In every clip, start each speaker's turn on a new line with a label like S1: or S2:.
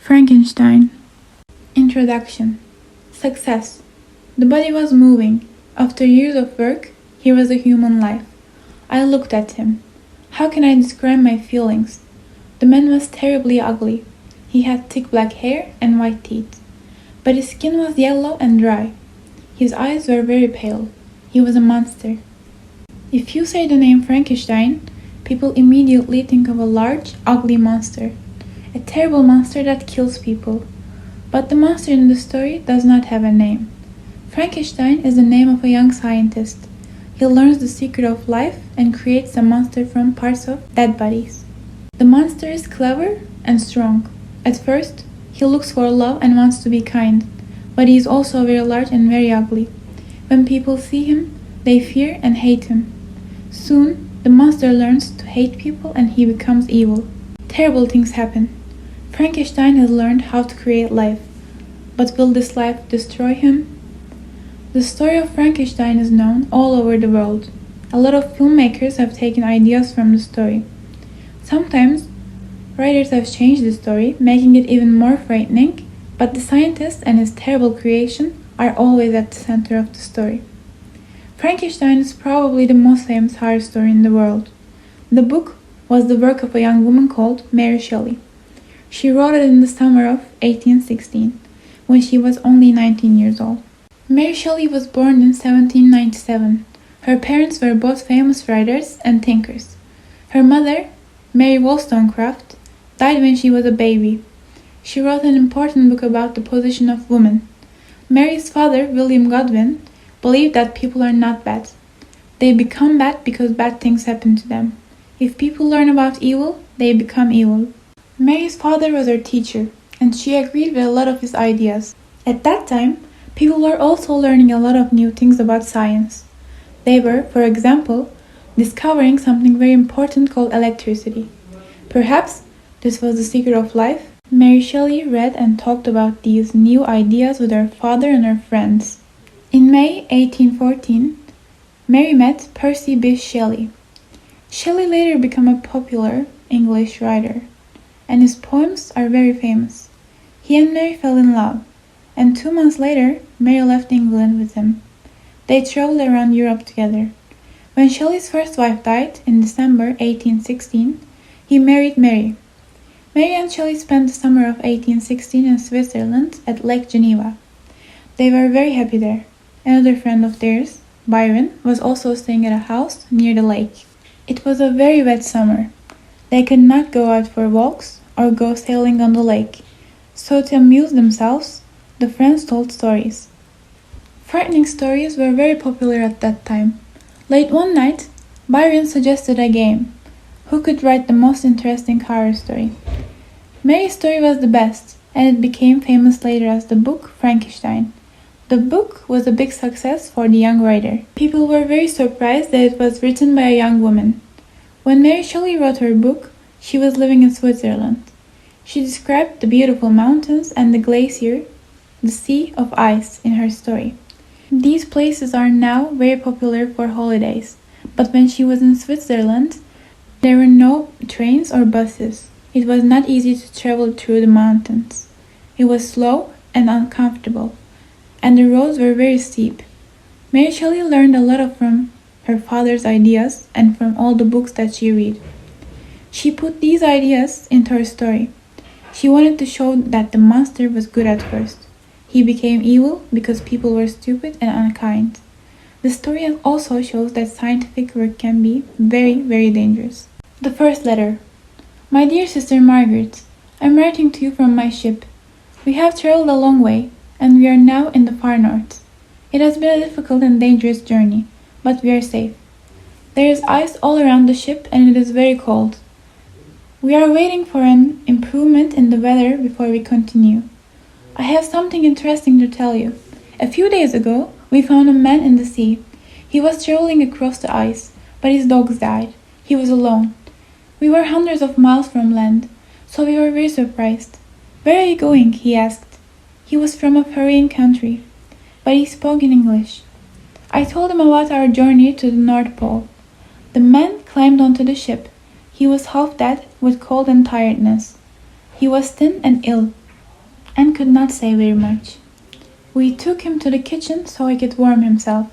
S1: Frankenstein. Introduction. Success. The body was moving. After years of work, here was a human life. I looked at him. How can I describe my feelings? The man was terribly ugly. He had thick black hair and white teeth. But his skin was yellow and dry. His eyes were very pale. He was a monster. If you say the name Frankenstein, people immediately think of a large, ugly monster. A terrible monster that kills people. But the monster in the story does not have a name. Frankenstein is the name of a young scientist. He learns the secret of life and creates a monster from parts of dead bodies. The monster is clever and strong. At first, he looks for love and wants to be kind, but he is also very large and very ugly. When people see him, they fear and hate him. Soon, the monster learns to hate people and he becomes evil. Terrible things happen. Frankenstein has learned how to create life, but will this life destroy him? The story of Frankenstein is known all over the world. A lot of filmmakers have taken ideas from the story. Sometimes, writers have changed the story, making it even more frightening, but the scientist and his terrible creation are always at the center of the story. Frankenstein is probably the most famous horror story in the world. The book was the work of a young woman called Mary Shelley. She wrote it in the summer of 1816, when she was only 19 years old. Mary Shelley was born in 1797. Her parents were both famous writers and thinkers. Her mother, Mary Wollstonecraft, died when she was a baby. She wrote an important book about the position of women. Mary's father, William Godwin, believed that people are not bad. They become bad because bad things happen to them. If people learn about evil, they become evil. Mary's father was her teacher, and she agreed with a lot of his ideas. At that time, people were also learning a lot of new things about science. They were, for example, discovering something very important called electricity. Perhaps this was the secret of life. Mary Shelley read and talked about these new ideas with her father and her friends. In May 1814, Mary met Percy Bysshe Shelley. Shelley later became a popular English writer, and his poems are very famous. He and Mary fell in love, and 2 months later, Mary left England with him. They traveled around Europe together. When Shelley's first wife died in December 1816, he married Mary. Mary and Shelley spent the summer of 1816 in Switzerland at Lake Geneva. They were very happy there. Another friend of theirs, Byron, was also staying at a house near the lake. It was a very wet summer. They could not go out for walks or go sailing on the lake. So to amuse themselves, the friends told stories. Frightening stories were very popular at that time. Late one night, Byron suggested a game. Who could write the most interesting horror story? Mary's story was the best, and it became famous later as the book Frankenstein. The book was a big success for the young writer. People were very surprised that it was written by a young woman. When Mary Shelley wrote her book, she was living in Switzerland. She described the beautiful mountains and the glacier, the sea of ice in her story. These places are now very popular for holidays, but when she was in Switzerland, there were no trains or buses. It was not easy to travel through the mountains. It was slow and uncomfortable, and the roads were very steep. Mary Shelley learned a lot from her father's ideas and from all the books that she read. She put these ideas into her story. She wanted to show that the monster was good at first. He became evil because people were stupid and unkind. The story also shows that scientific work can be very, very dangerous. The first letter. My dear sister Margaret, I'm writing to you from my ship. We have traveled a long way, and we are now in the far north. It has been a difficult and dangerous journey, but we are safe. There is ice all around the ship and it is very cold. We are waiting for an improvement in the weather before we continue. I have something interesting to tell you. A few days ago, we found a man in the sea. He was traveling across the ice, but his dogs died. He was alone. We were hundreds of miles from land, so we were very surprised. Where are you going? He asked. He was from a foreign country, but he spoke in English. I told him about our journey to the North Pole. The man climbed onto the ship. He was half dead with cold and tiredness. He was thin and ill. and could not say very much. We took him to the kitchen so he could warm himself.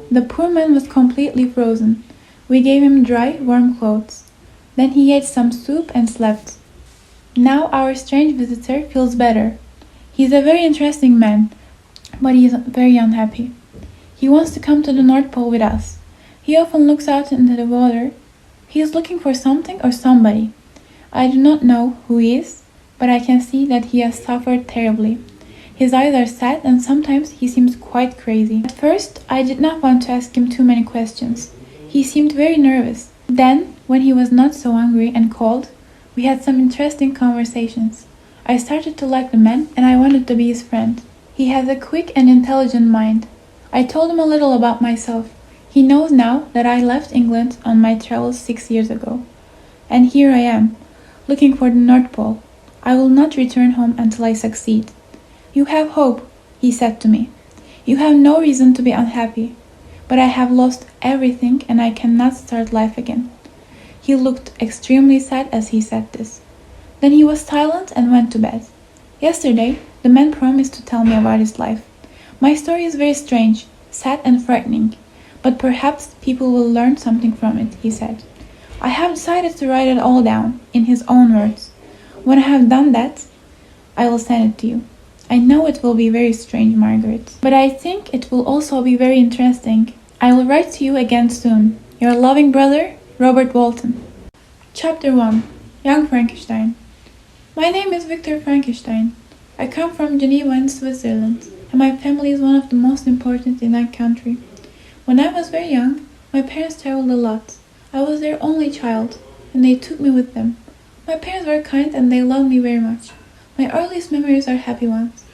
S1: The poor man was completely frozen. We gave him dry, warm clothes. Then he ate some soup and slept. Now our strange visitor feels better. He's a very interesting man, but he is very unhappy. He wants to come to the North Pole with us. He often looks out into the water. He is looking for something or somebody. I do not know who he is, but I can see that he has suffered terribly. His eyes are sad and sometimes he seems quite crazy. At first, I did not want to ask him too many questions. He seemed very nervous. Then, when he was not so hungry and cold, we had some interesting conversations. I started to like the man and I wanted to be his friend. He has a quick and intelligent mind. I told him a little about myself. He knows now that I left England on my travels 6 years ago. And here I am, looking for the North Pole. I will not return home until I succeed. You have hope, he said to me. You have no reason to be unhappy. But I have lost everything and I cannot start life again. He looked extremely sad as he said this. Then he was silent and went to bed. Yesterday, the man promised to tell me about his life. My story is very strange, sad and frightening, but perhaps people will learn something from it, he said. I have decided to write it all down, in his own words. When I have done that, I will send it to you. I know it will be very strange, Margaret, but I think it will also be very interesting. I will write to you again soon. Your loving brother, Robert Walton. Chapter 1. Young Frankenstein. My name is Victor Frankenstein. I come from Geneva in Switzerland, and my family is one of the most important in that country. When I was very young, my parents traveled a lot. I was their only child, and they took me with them. My parents were kind and they loved me very much. My earliest memories are happy ones.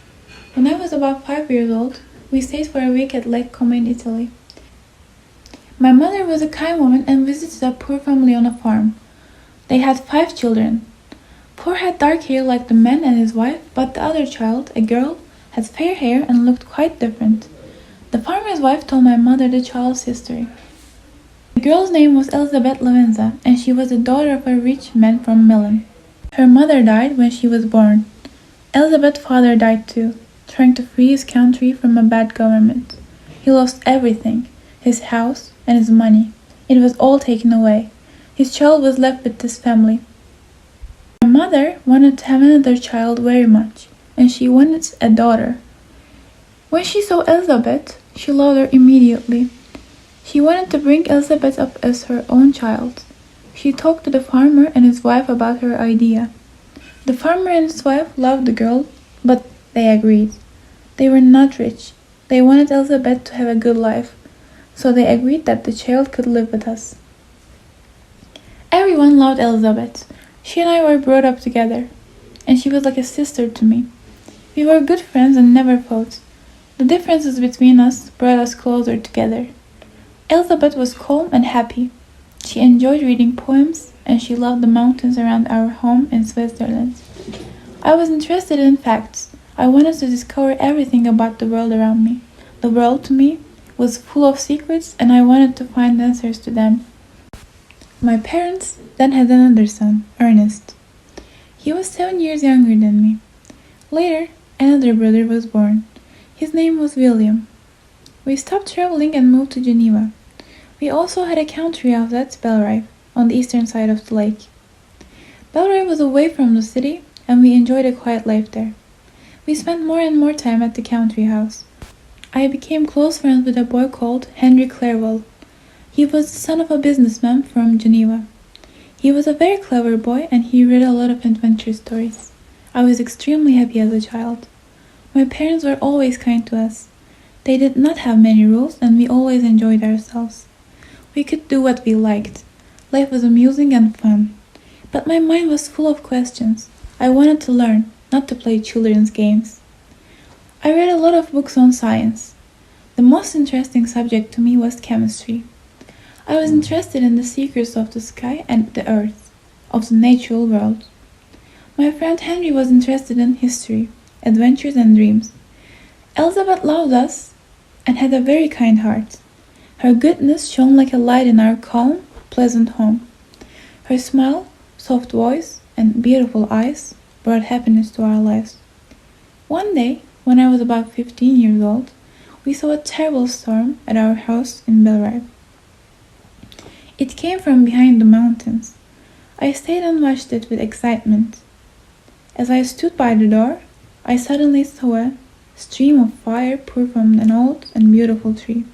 S1: When I was about 5 years old, we stayed for a week at Lake Como in Italy. My mother was a kind woman and visited a poor family on a farm. They had 5 children. Poor had dark hair like the man and his wife, but the other child, a girl, had fair hair and looked quite different. The farmer's wife told my mother the child's history. The girl's name was Elizabeth Lavenza, and she was the daughter of a rich man from Milan. Her mother died when she was born. Elizabeth's father died too, trying to free his country from a bad government. He lost everything, his house and his money. It was all taken away. His child was left with this family. My mother wanted to have another child very much, and she wanted a daughter. When she saw Elizabeth, she loved her immediately. She wanted to bring Elizabeth up as her own child. She talked to the farmer and his wife about her idea. The farmer and his wife loved the girl, but they agreed. They were not rich. They wanted Elizabeth to have a good life, so they agreed that the child could live with us. Everyone loved Elizabeth. She and I were brought up together, and she was like a sister to me. We were good friends and never fought. The differences between us brought us closer together. Elizabeth was calm and happy. She enjoyed reading poems, and she loved the mountains around our home in Switzerland. I was interested in facts. I wanted to discover everything about the world around me. The world, to me, was full of secrets, and I wanted to find answers to them. My parents then had another son, Ernest. He was 7 years younger than me. Later, another brother was born. His name was William. We stopped traveling and moved to Geneva. We also had a country house at Belrive, on the eastern side of the lake. Belrive was away from the city, and we enjoyed a quiet life there. We spent more and more time at the country house. I became close friends with a boy called Henry Clerval. He was the son of a businessman from Geneva. He was a very clever boy and he read a lot of adventure stories. I was extremely happy as a child. My parents were always kind to us. They did not have many rules and we always enjoyed ourselves. We could do what we liked. Life was amusing and fun. But my mind was full of questions. I wanted to learn, not to play children's games. I read a lot of books on science. The most interesting subject to me was chemistry. I was interested in the secrets of the sky and the earth, of the natural world. My friend Henry was interested in history, adventures and dreams. Elizabeth loved us and had a very kind heart. Her goodness shone like a light in our calm, pleasant home. Her smile, soft voice, and beautiful eyes brought happiness to our lives. One day, when I was about 15 years old, we saw a terrible storm at our house in Belrive. It came from behind the mountains. I stayed and watched it with excitement. As I stood by the door, I suddenly saw a stream of fire pour from an old and beautiful tree.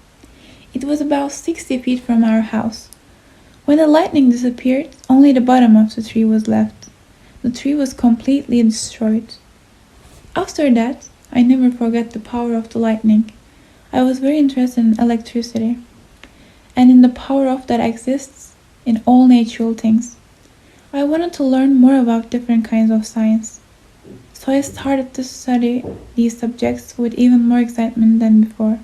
S1: It was about 60 feet from our house. When the lightning disappeared, only the bottom of the tree was left. The tree was completely destroyed. After that, I never forgot the power of the lightning. I was very interested in electricity and in the power of that exists in all natural things. I wanted to learn more about different kinds of science. So I started to study these subjects with even more excitement than before.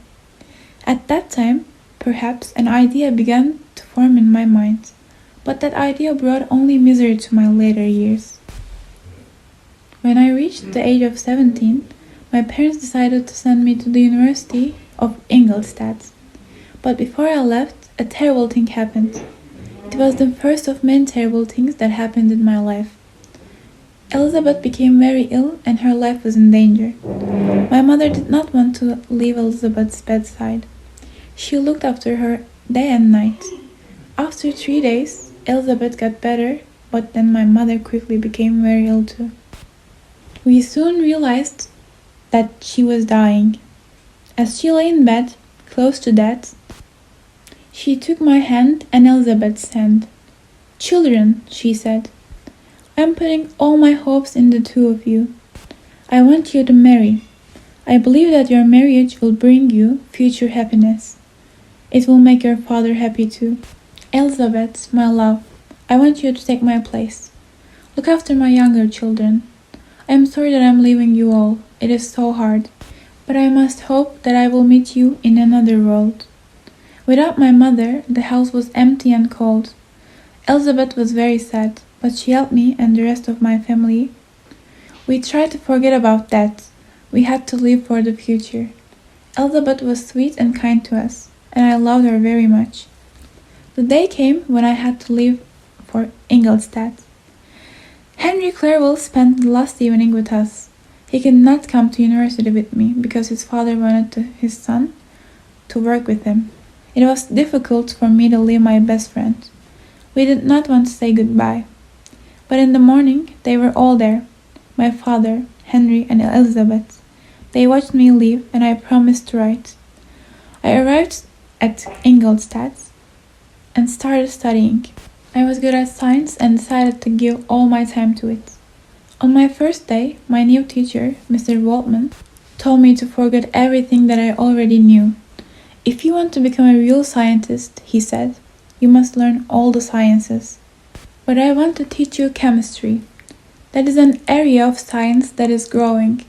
S1: At that time, perhaps an idea began to form in my mind, but that idea brought only misery to my later years. When I reached the age of 17, my parents decided to send me to the University of Ingolstadt. But before I left, a terrible thing happened. It was the first of many terrible things that happened in my life. Elizabeth became very ill and her life was in danger. My mother did not want to leave Elizabeth's bedside. She looked after her day and night. After 3 days, Elizabeth got better, but then my mother quickly became very ill too. We soon realized that she was dying. As she lay in bed, close to death, she took my hand and Elizabeth's hand. "Children," she said, "I am putting all my hopes in the two of you. I want you to marry. I believe that your marriage will bring you future happiness. It will make your father happy too. Elizabeth, my love, I want you to take my place. Look after my younger children. I am sorry that I am leaving you all. It is so hard. But I must hope that I will meet you in another world." Without my mother, the house was empty and cold. Elizabeth was very sad, but she helped me and the rest of my family. We tried to forget about that. We had to live for the future. Elizabeth was sweet and kind to us, and I loved her very much. The day came when I had to leave for Ingolstadt. Henry Clerval spent the last evening with us. He could not come to university with me because his father wanted his son to work with him. It was difficult for me to leave my best friend. We did not want to say goodbye. But in the morning, they were all there. My father, Henry, and Elizabeth. They watched me leave, and I promised to write. I arrived at Ingolstadt and started studying. I was good at science and decided to give all my time to it. On my first day, my new teacher, Mr. Waltman, told me to forget everything that I already knew. "If you want to become a real scientist," he said, "you must learn all the sciences. But I want to teach you chemistry. That is an area of science that is growing.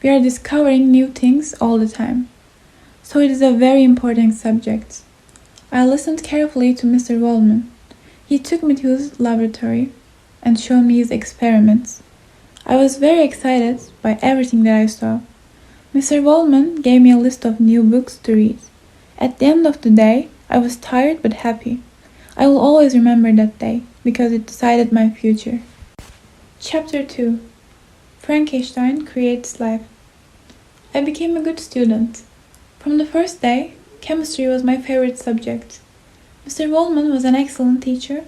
S1: We are discovering new things all the time. So it is a very important subject." I listened carefully to Mr. Waltman. He took me to his laboratory and showed me his experiments. I was very excited by everything that I saw. Mr. Waltman gave me a list of new books to read. At the end of the day, I was tired but happy. I will always remember that day because it decided my future. Chapter 2. Frankenstein Creates Life. I became a good student. From the first day, chemistry was my favorite subject. Mr. Waltman was an excellent teacher,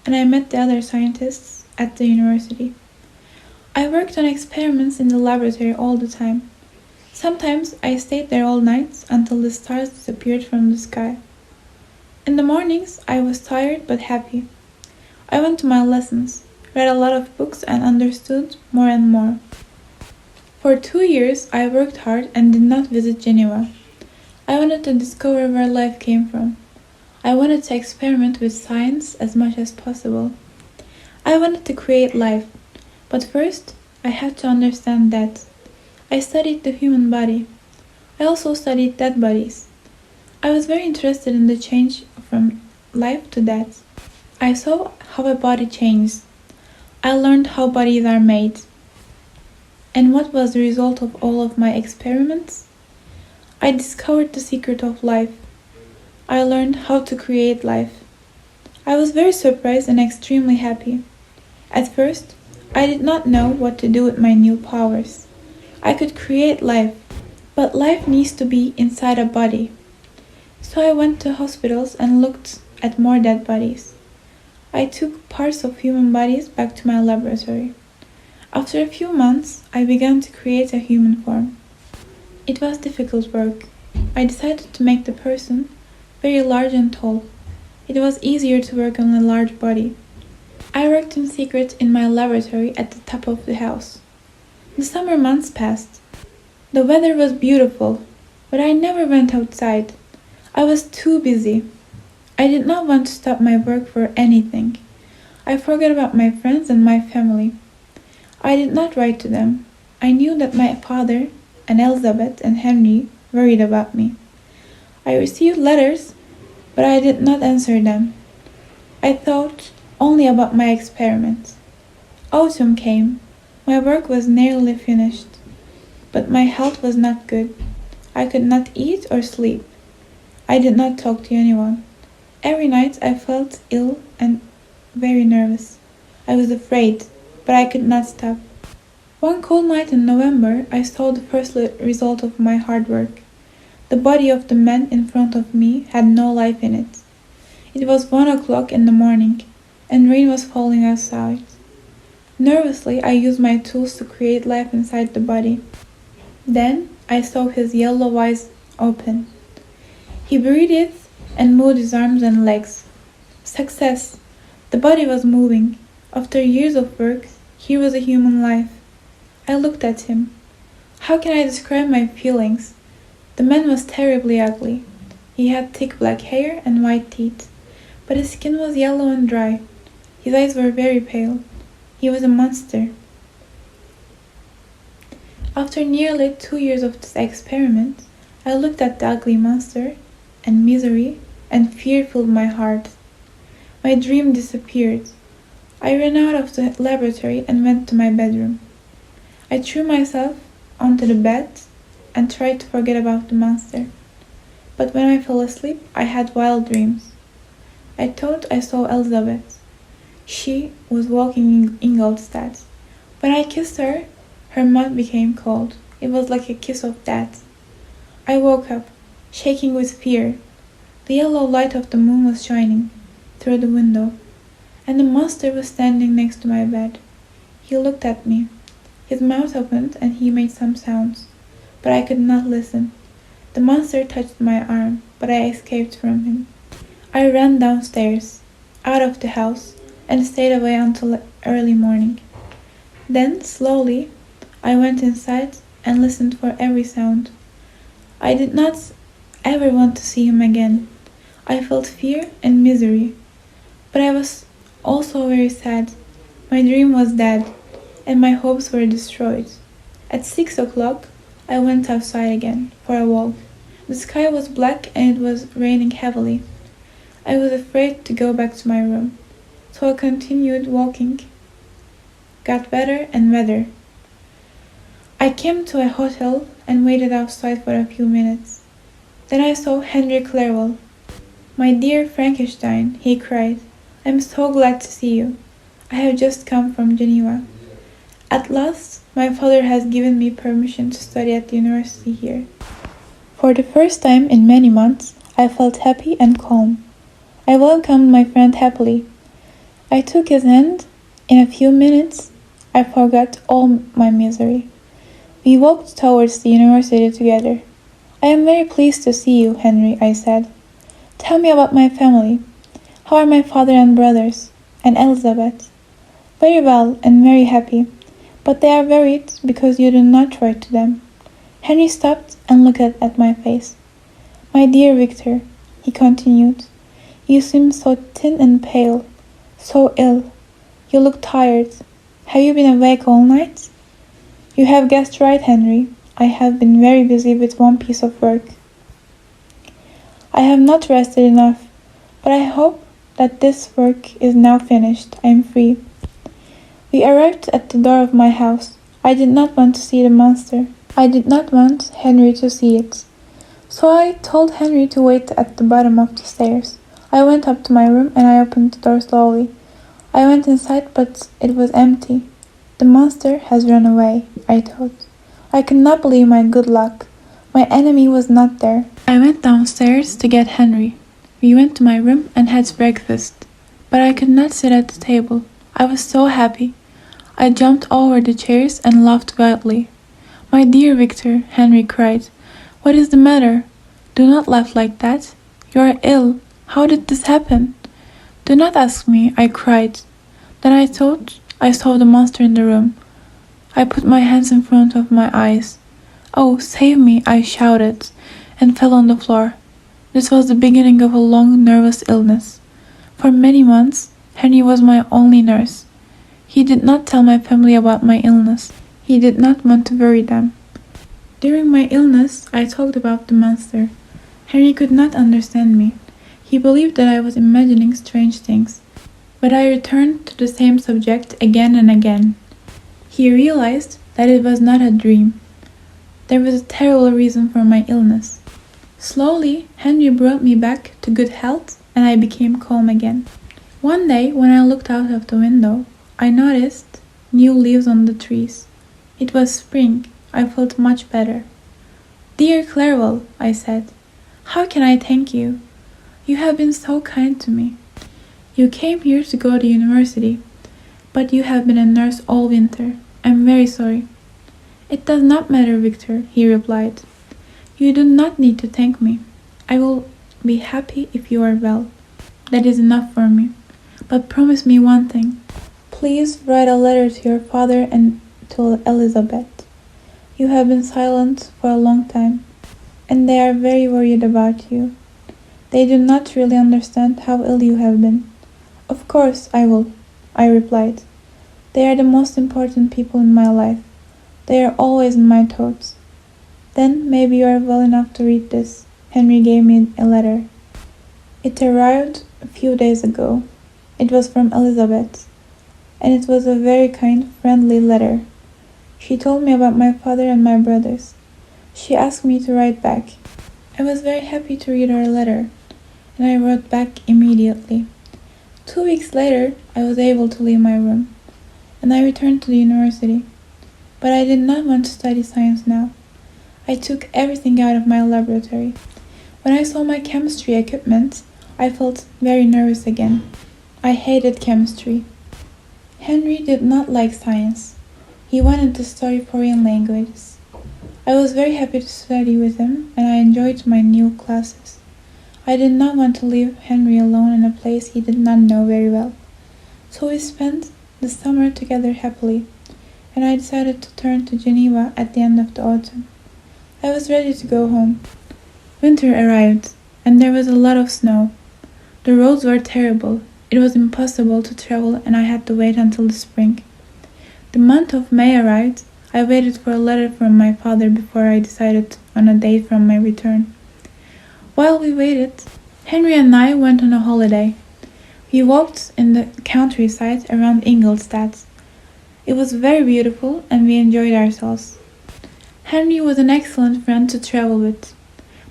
S1: and I met the other scientists at the university. I worked on experiments in the laboratory all the time. Sometimes I stayed there all night until the stars disappeared from the sky. In the mornings, I was tired but happy. I went to my lessons, read a lot of books, and understood more and more. For 2 years, I worked hard and did not visit Geneva. I wanted to discover where life came from. I wanted to experiment with science as much as possible. I wanted to create life, but first, I had to understand that. I studied the human body. I also studied dead bodies. I was very interested in the change from life to death. I saw how a body changes. I learned how bodies are made. And what was the result of all of my experiments? I discovered the secret of life. I learned how to create life. I was very surprised and extremely happy. At first, I did not know what to do with my new powers. I could create life, but life needs to be inside a body. So I went to hospitals and looked at more dead bodies. I took parts of human bodies back to my laboratory. After a few months, I began to create a human form. It was difficult work. I decided to make the person very large and tall. It was easier to work on a large body. I worked in secret in my laboratory at the top of the house. The summer months passed. The weather was beautiful, but I never went outside. I was too busy. I did not want to stop my work for anything. I forgot about my friends and my family. I did not write to them. I knew that my father and Elizabeth and Henry worried about me. I received letters, but I did not answer them. I thought only about my experiments. Autumn came. My work was nearly finished, but my health was not good. I could not eat or sleep. I did not talk to anyone. Every night I felt ill and very nervous. I was afraid, but I could not stop. One cold night in November, I saw the first result of my hard work. The body of the man in front of me had no life in it. It was 1 o'clock in the morning, and rain was falling outside. Nervously, I used my tools to create life inside the body. Then I saw his yellow eyes open. He breathed and moved his arms and legs. Success! The body was moving. After years of work, here was a human life. I looked at him. How can I describe my feelings? The man was terribly ugly. He had thick black hair and white teeth, but his skin was yellow and dry. His eyes were very pale. He was a monster. After nearly 2 years of this experiment, I looked at the ugly monster, and misery and fear filled my heart. My dream disappeared. I ran out of the laboratory and went to my bedroom. I threw myself onto the bed and tried to forget about the monster. But when I fell asleep, I had wild dreams. I thought I saw Elizabeth. She was walking in Ingolstadt. When I kissed her, her mouth became cold. It was like a kiss of death. I woke up, shaking with fear. The yellow light of the moon was shining through the window, and the monster was standing next to my bed. He looked at me. His mouth opened and he made some sounds, but I could not listen. The monster touched my arm, but I escaped from him. I ran downstairs, out of the house, and stayed away until early morning. Then, slowly, I went inside and listened for every sound. I did not ever want to see him again. I felt fear and misery, but I was also very sad. My dream was dead, and my hopes were destroyed. At 6 o'clock, I went outside again for a walk. The sky was black and it was raining heavily. I was afraid to go back to my room, so I continued walking. Got better and better. I came to a hotel and waited outside for a few minutes. Then I saw Henry Clerval. "My dear Frankenstein," he cried, "I'm so glad to see you. I have just come from Geneva. At last, my father has given me permission to study at the university here." For the first time in many months, I felt happy and calm. I welcomed my friend happily. I took his hand. In a few minutes, I forgot all my misery. We walked towards the university together. "I am very pleased to see you, Henry," I said. "Tell me about my family. How are my father and brothers, and Elizabeth?" "Very well and very happy, but they are worried because you do not write to them." Henry stopped and looked at my face. "My dear Victor," he continued, "you seem so thin and pale, so ill. You look tired. Have you been awake all night?" "You have guessed right, Henry. I have been very busy with one piece of work. I have not rested enough, but I hope that this work is now finished. I am free." We arrived at the door of my house. I did not want to see the monster. I did not want Henry to see it. So I told Henry to wait at the bottom of the stairs. I went up to my room and I opened the door slowly. I went inside, but it was empty. "The monster has run away," I thought. I could not believe my good luck. My enemy was not there. I went downstairs to get Henry. We went to my room and had breakfast. But I could not sit at the table. I was so happy. I jumped over the chairs and laughed wildly. My dear Victor, Henry cried. What is the matter? Do not laugh like that. You are ill. How did this happen? Do not ask me, I cried. Then I thought I saw the monster in the room. I put my hands in front of my eyes. Oh, save me, I shouted, and fell on the floor. This was the beginning of a long, nervous illness. For many months, Henry was my only nurse. He did not tell my family about my illness. He did not want to worry them. During my illness, I talked about the monster. Henry could not understand me. He believed that I was imagining strange things. But I returned to the same subject again and again. He realized that it was not a dream. There was a terrible reason for my illness. Slowly, Henry brought me back to good health and I became calm again. One day, when I looked out of the window, I noticed new leaves on the trees. It was spring. I felt much better. Dear Clerval, I said, how can I thank you? You have been so kind to me. You came here to go to university, but you have been a nurse all winter. I'm very sorry. It does not matter, Victor, he replied. You do not need to thank me. I will be happy if you are well. That is enough for me. But promise me one thing. Please write a letter to your father and to Elizabeth. You have been silent for a long time, and they are very worried about you. They do not really understand how ill you have been. Of course I will, I replied. They are the most important people in my life. They are always in my thoughts. Then maybe you are well enough to read this. Henry gave me a letter. It arrived a few days ago. It was from Elizabeth, and it was a very kind, friendly letter. She told me about my father and my brothers. She asked me to write back. I was very happy to read her letter, and I wrote back immediately. 2 weeks later, I was able to leave my room, and I returned to the university. But I did not want to study science now. I took everything out of my laboratory. When I saw my chemistry equipment, I felt very nervous again. I hated chemistry. Henry did not like science. He wanted to study foreign languages. I was very happy to study with him, and I enjoyed my new classes. I did not want to leave Henry alone in a place he did not know very well. So we spent the summer together happily, and I decided to turn to Geneva at the end of the autumn. I was ready to go home. Winter arrived, and there was a lot of snow. The roads were terrible. It was impossible to travel, and I had to wait until the spring. The month of May arrived. I waited for a letter from my father before I decided on a date for my return. While we waited, Henry and I went on a holiday. We walked in the countryside around Ingolstadt. It was very beautiful and we enjoyed ourselves. Henry was an excellent friend to travel with.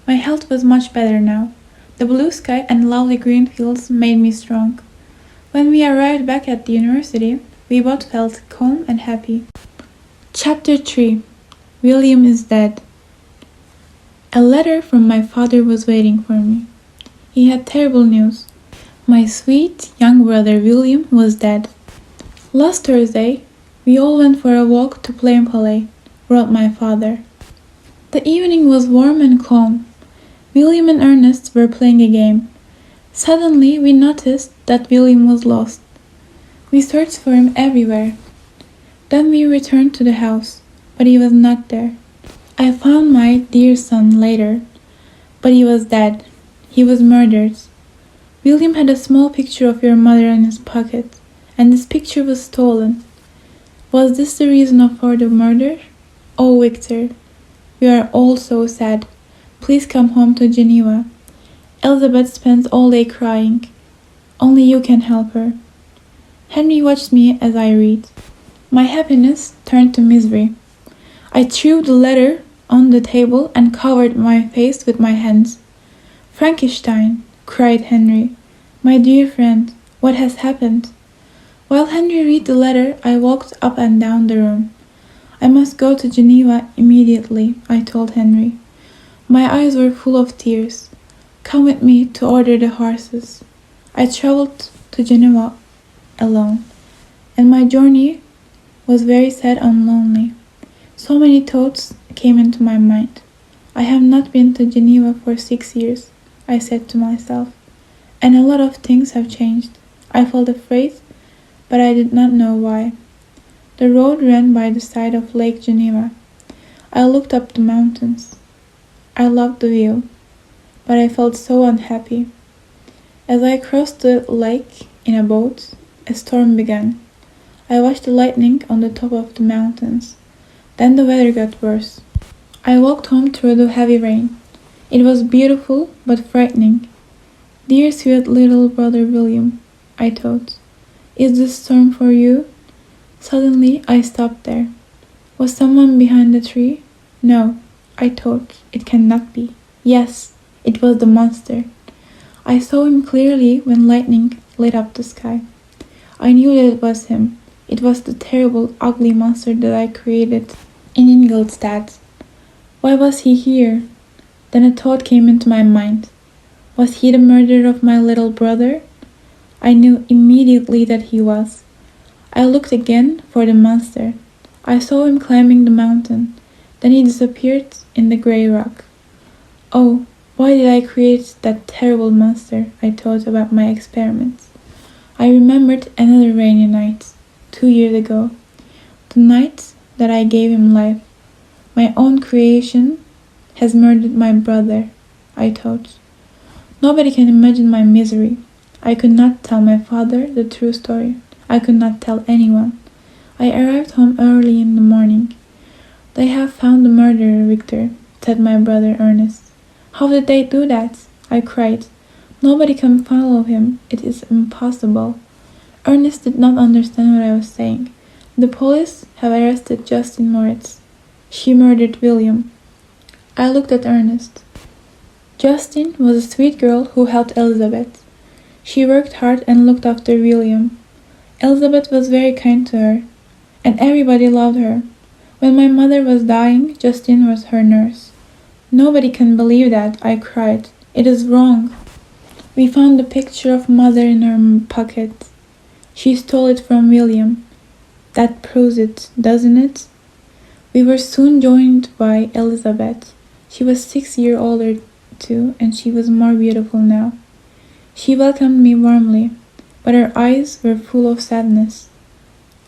S1: My health was much better now. The blue sky and lovely green fields made me strong. When we arrived back at the university, we both felt calm and happy. Chapter 3. William is dead. A letter from my father was waiting for me. He had terrible news. My sweet young brother William was dead. Last Thursday, we all went for a walk to Plainpalais, wrote my father. The evening was warm and calm. William and Ernest were playing a game. Suddenly, we noticed that William was lost. We searched for him everywhere. Then we returned to the house, but he was not there. I found my dear son later, but he was dead. He was murdered. William had a small picture of your mother in his pocket, and this picture was stolen. Was this the reason for the murder? Oh, Victor, we are all so sad. Please come home to Geneva. Elizabeth spends all day crying. Only you can help her. Henry watched me as I read. My happiness turned to misery. I threw the letter on the table and covered my face with my hands. Frankenstein, cried Henry. My dear friend, what has happened? While Henry read the letter, I walked up and down the room. I must go to Geneva immediately, I told Henry. My eyes were full of tears. Come with me to order the horses. I traveled to Geneva alone, and my journey was very sad and lonely. So many thoughts came into my mind. I have not been to Geneva for 6 years, I said to myself, and a lot of things have changed. I felt afraid, but I did not know why. The road ran by the side of Lake Geneva. I looked up the mountains. I loved the view, but I felt so unhappy. As I crossed the lake in a boat, a storm began. I watched the lightning on the top of the mountains. Then the weather got worse. I walked home through the heavy rain. It was beautiful but frightening. Dear sweet little brother William, I thought, is this storm for you? Suddenly I stopped there. Was someone behind the tree? No, I thought, it cannot be. Yes, it was the monster. I saw him clearly when lightning lit up the sky. I knew that it was him. It was the terrible, ugly monster that I created in Ingolstadt. Why was he here? Then a thought came into my mind. Was he the murderer of my little brother? I knew immediately that he was. I looked again for the monster. I saw him climbing the mountain. Then he disappeared in the grey rock. Oh, why did I create that terrible monster? I thought about my experiments. I remembered another rainy night, 2 years ago. The night that I gave him life. My own creation has murdered my brother, I thought. Nobody can imagine my misery. I could not tell my father the true story. I could not tell anyone. I arrived home early in the morning. They have found the murderer, Victor, said my brother Ernest. How did they do that? I cried. Nobody can follow him. It is impossible. Ernest did not understand what I was saying. The police have arrested Justin Moritz. She murdered William. I looked at Ernest. Justin was a sweet girl who helped Elizabeth. She worked hard and looked after William. Elizabeth was very kind to her, and everybody loved her. When my mother was dying, Justin was her nurse. Nobody can believe that, I cried. It is wrong. We found the picture of mother in her pocket. She stole it from William. That proves it, doesn't it? We were soon joined by Elizabeth. She was 6 years older too, and she was more beautiful now. She welcomed me warmly, but her eyes were full of sadness.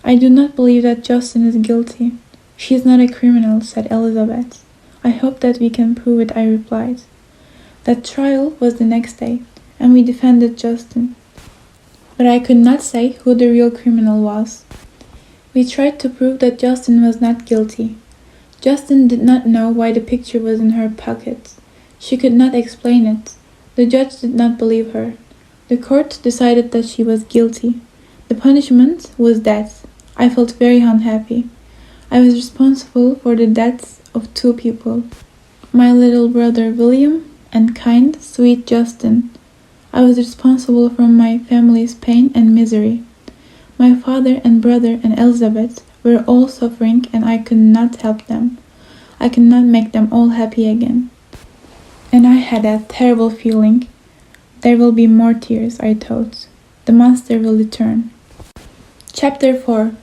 S1: I do not believe that Justin is guilty. She is not a criminal, said Elizabeth. I hope that we can prove it, I replied. That trial was the next day, and we defended Justin. But I could not say who the real criminal was. We tried to prove that Justin was not guilty. Justin did not know why the picture was in her pocket. She could not explain it. The judge did not believe her. The court decided that she was guilty. The punishment was death. I felt very unhappy. I was responsible for the deaths of 2 people. My little brother William and kind, sweet Justin. I was responsible for my family's pain and misery. My father and brother and Elizabeth were all suffering, and I could not help them. I could not make them all happy again. And I had a terrible feeling. There will be more tears, I thought. The monster will return. Chapter 4.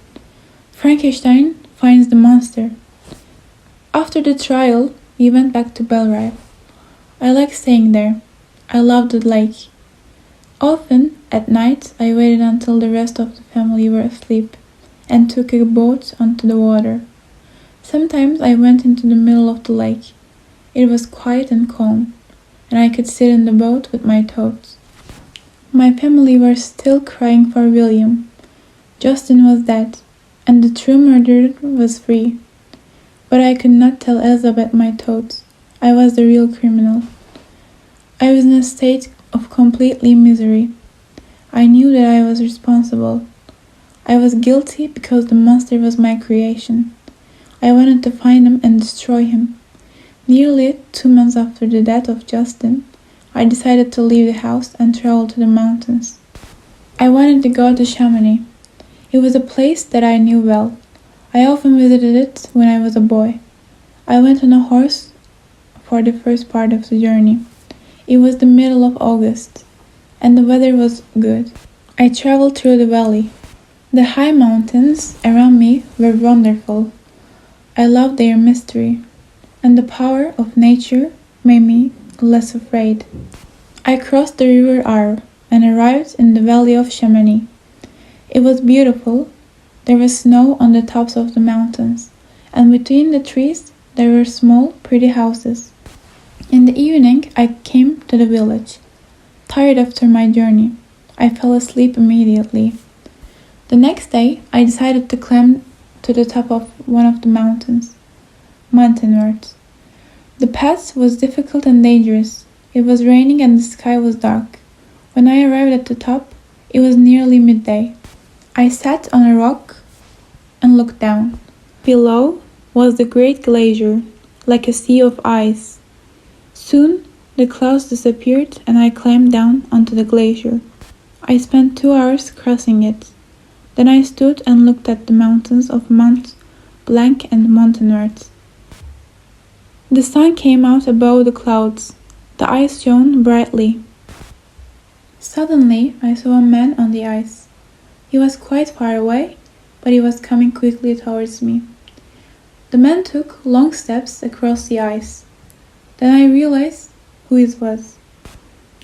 S1: Frankenstein finds the monster. After the trial, we went back to Belrive. I liked staying there. I loved the lake. Often, at night, I waited until the rest of the family were asleep and took a boat onto the water. Sometimes I went into the middle of the lake. It was quiet and calm, and I could sit in the boat with my thoughts. My family were still crying for William. Justin was dead, and the true murderer was free. But I could not tell Elizabeth my thoughts. I was the real criminal. I was in a state of completely misery. I knew that I was responsible. I was guilty because the monster was my creation. I wanted to find him and destroy him. Nearly 2 months after the death of Justin, I decided to leave the house and travel to the mountains. I wanted to go to Chamonix. It was a place that I knew well. I often visited it when I was a boy. I went on a horse for the first part of the journey. It was the middle of August, and the weather was good. I traveled through the valley. The high mountains around me were wonderful. I loved their mystery, and the power of nature made me less afraid. I crossed the river Arve and arrived in the valley of Chamonix. It was beautiful. There was snow on the tops of the mountains, and between the trees there were small, pretty houses. In the evening, I came to the village. Tired after my journey, I fell asleep immediately. The next day, I decided to climb to the top of one of the mountainwards. The path was difficult and dangerous. It was raining and the sky was dark. When I arrived at the top, it was nearly midday. I sat on a rock and looked down. Below was the great glacier, like a sea of ice. Soon the clouds disappeared and I climbed down onto the glacier. I spent 2 hours crossing it. Then I stood and looked at the mountains of Mont Blanc and Montagnards. The sun came out above the clouds. The ice shone brightly. Suddenly I saw a man on the ice. He was quite far away, but he was coming quickly towards me. The man took long steps across the ice. Then I realized who it was.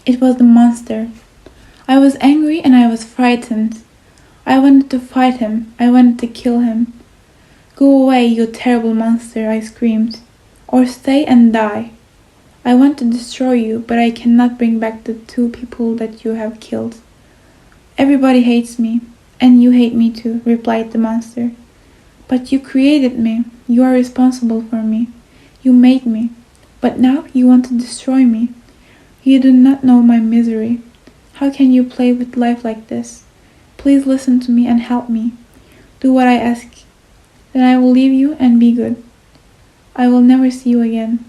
S1: It was the monster. I was angry and I was frightened. I wanted to fight him. I wanted to kill him. "Go away, you terrible monster," I screamed. "Or stay and die. I want to destroy you, but I cannot bring back the 2 people that you have killed." "Everybody hates me, and you hate me too," replied the monster. "But you created me. You are responsible for me. You made me. But now you want to destroy me. You do not know my misery. How can you play with life like this? Please listen to me and help me. Do what I ask. Then I will leave you and be good. I will never see you again.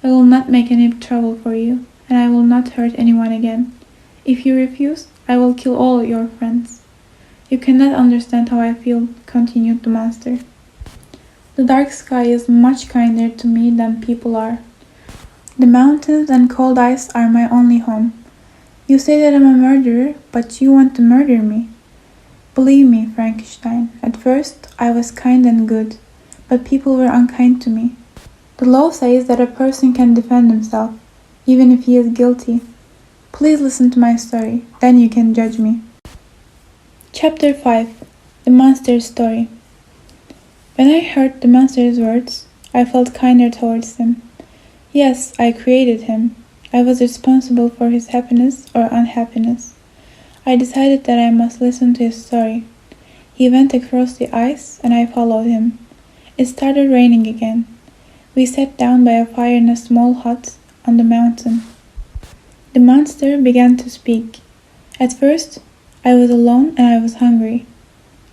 S1: I will not make any trouble for you, and I will not hurt anyone again. If you refuse, I will kill all your friends. You cannot understand how I feel," continued the monster. "The dark sky is much kinder to me than people are. The mountains and cold ice are my only home. You say that I'm a murderer, but you want to murder me. Believe me, Frankenstein, at first I was kind and good, but people were unkind to me. The law says that a person can defend himself, even if he is guilty. Please listen to my story, then you can judge me." Chapter 5. The Monster's Story. When I heard the monster's words, I felt kinder towards him. Yes, I created him. I was responsible for his happiness or unhappiness. I decided that I must listen to his story. He went across the ice and I followed him. It started raining again. We sat down by a fire in a small hut on the mountain. The monster began to speak. "At first, I was alone and I was hungry.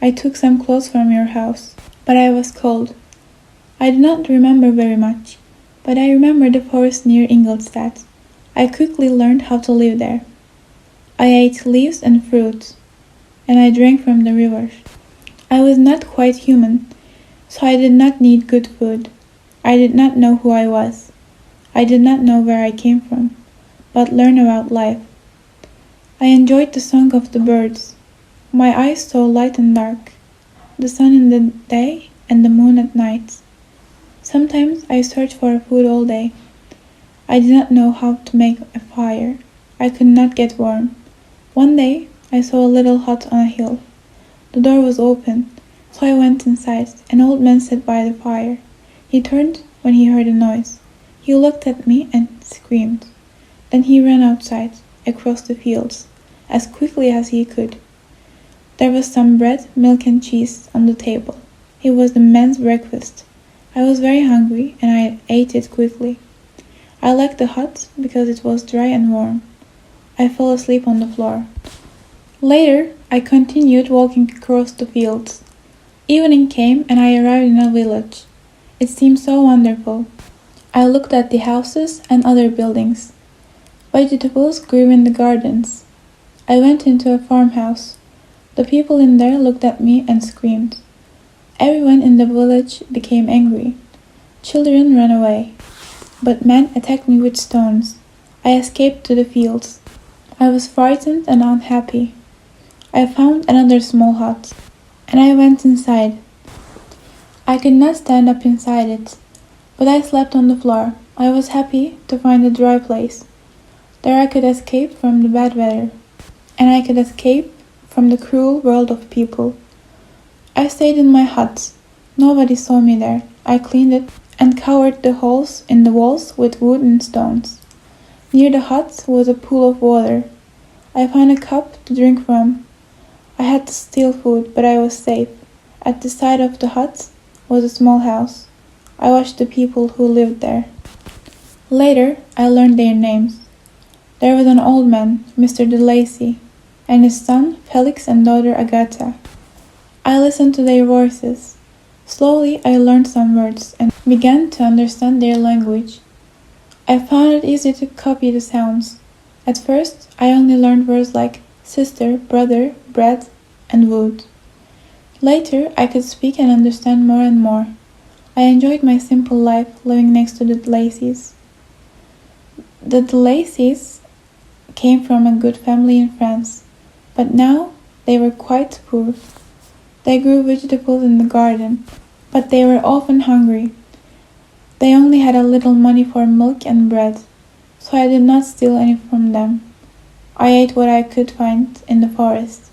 S1: I took some clothes from your house, but I was cold. I do not remember very much, but I remember the forest near Ingolstadt. I quickly learned how to live there. I ate leaves and fruit, and I drank from the river. I was not quite human, so I did not need good food. I did not know who I was. I did not know where I came from, but learned about life. I enjoyed the song of the birds. My eyes saw light and dark, the sun in the day and the moon at night. Sometimes I searched for food all day. I did not know how to make a fire. I could not get warm. One day I saw a little hut on a hill. The door was open, so I went inside. An old man sat by the fire. He turned when he heard a noise. He looked at me and screamed. Then he ran outside, across the fields, as quickly as he could. There was some bread, milk and cheese on the table. It was the man's breakfast. I was very hungry and I ate it quickly. I liked the hut because it was dry and warm. I fell asleep on the floor. Later, I continued walking across the fields. Evening came and I arrived in a village. It seemed so wonderful. I looked at the houses and other buildings. Vegetables grew in the gardens. I went into a farmhouse. The people in there looked at me and screamed. Everyone in the village became angry. Children ran away, but men attacked me with stones. I escaped to the fields. I was frightened and unhappy. I found another small hut, and I went inside. I could not stand up inside it, but I slept on the floor. I was happy to find a dry place. There I could escape from the bad weather, and I could escape from the cruel world of people. I stayed in my hut. Nobody saw me there. I cleaned it and covered the holes in the walls with wood and stones. Near the hut was a pool of water. I found a cup to drink from. I had to steal food, but I was safe. At the side of the hut was a small house. I watched the people who lived there. Later, I learned their names. There was an old man, Mr. de Lacy, and his son, Felix, and daughter, Agatha. I listened to their voices. Slowly, I learned some words and began to understand their language. I found it easy to copy the sounds. At first, I only learned words like sister, brother, bread, and wood. Later, I could speak and understand more and more. I enjoyed my simple life living next to the Lacys. The Lacys came from a good family in France, but now they were quite poor. They grew vegetables in the garden, but they were often hungry. They only had a little money for milk and bread, so I did not steal any from them. I ate what I could find in the forest.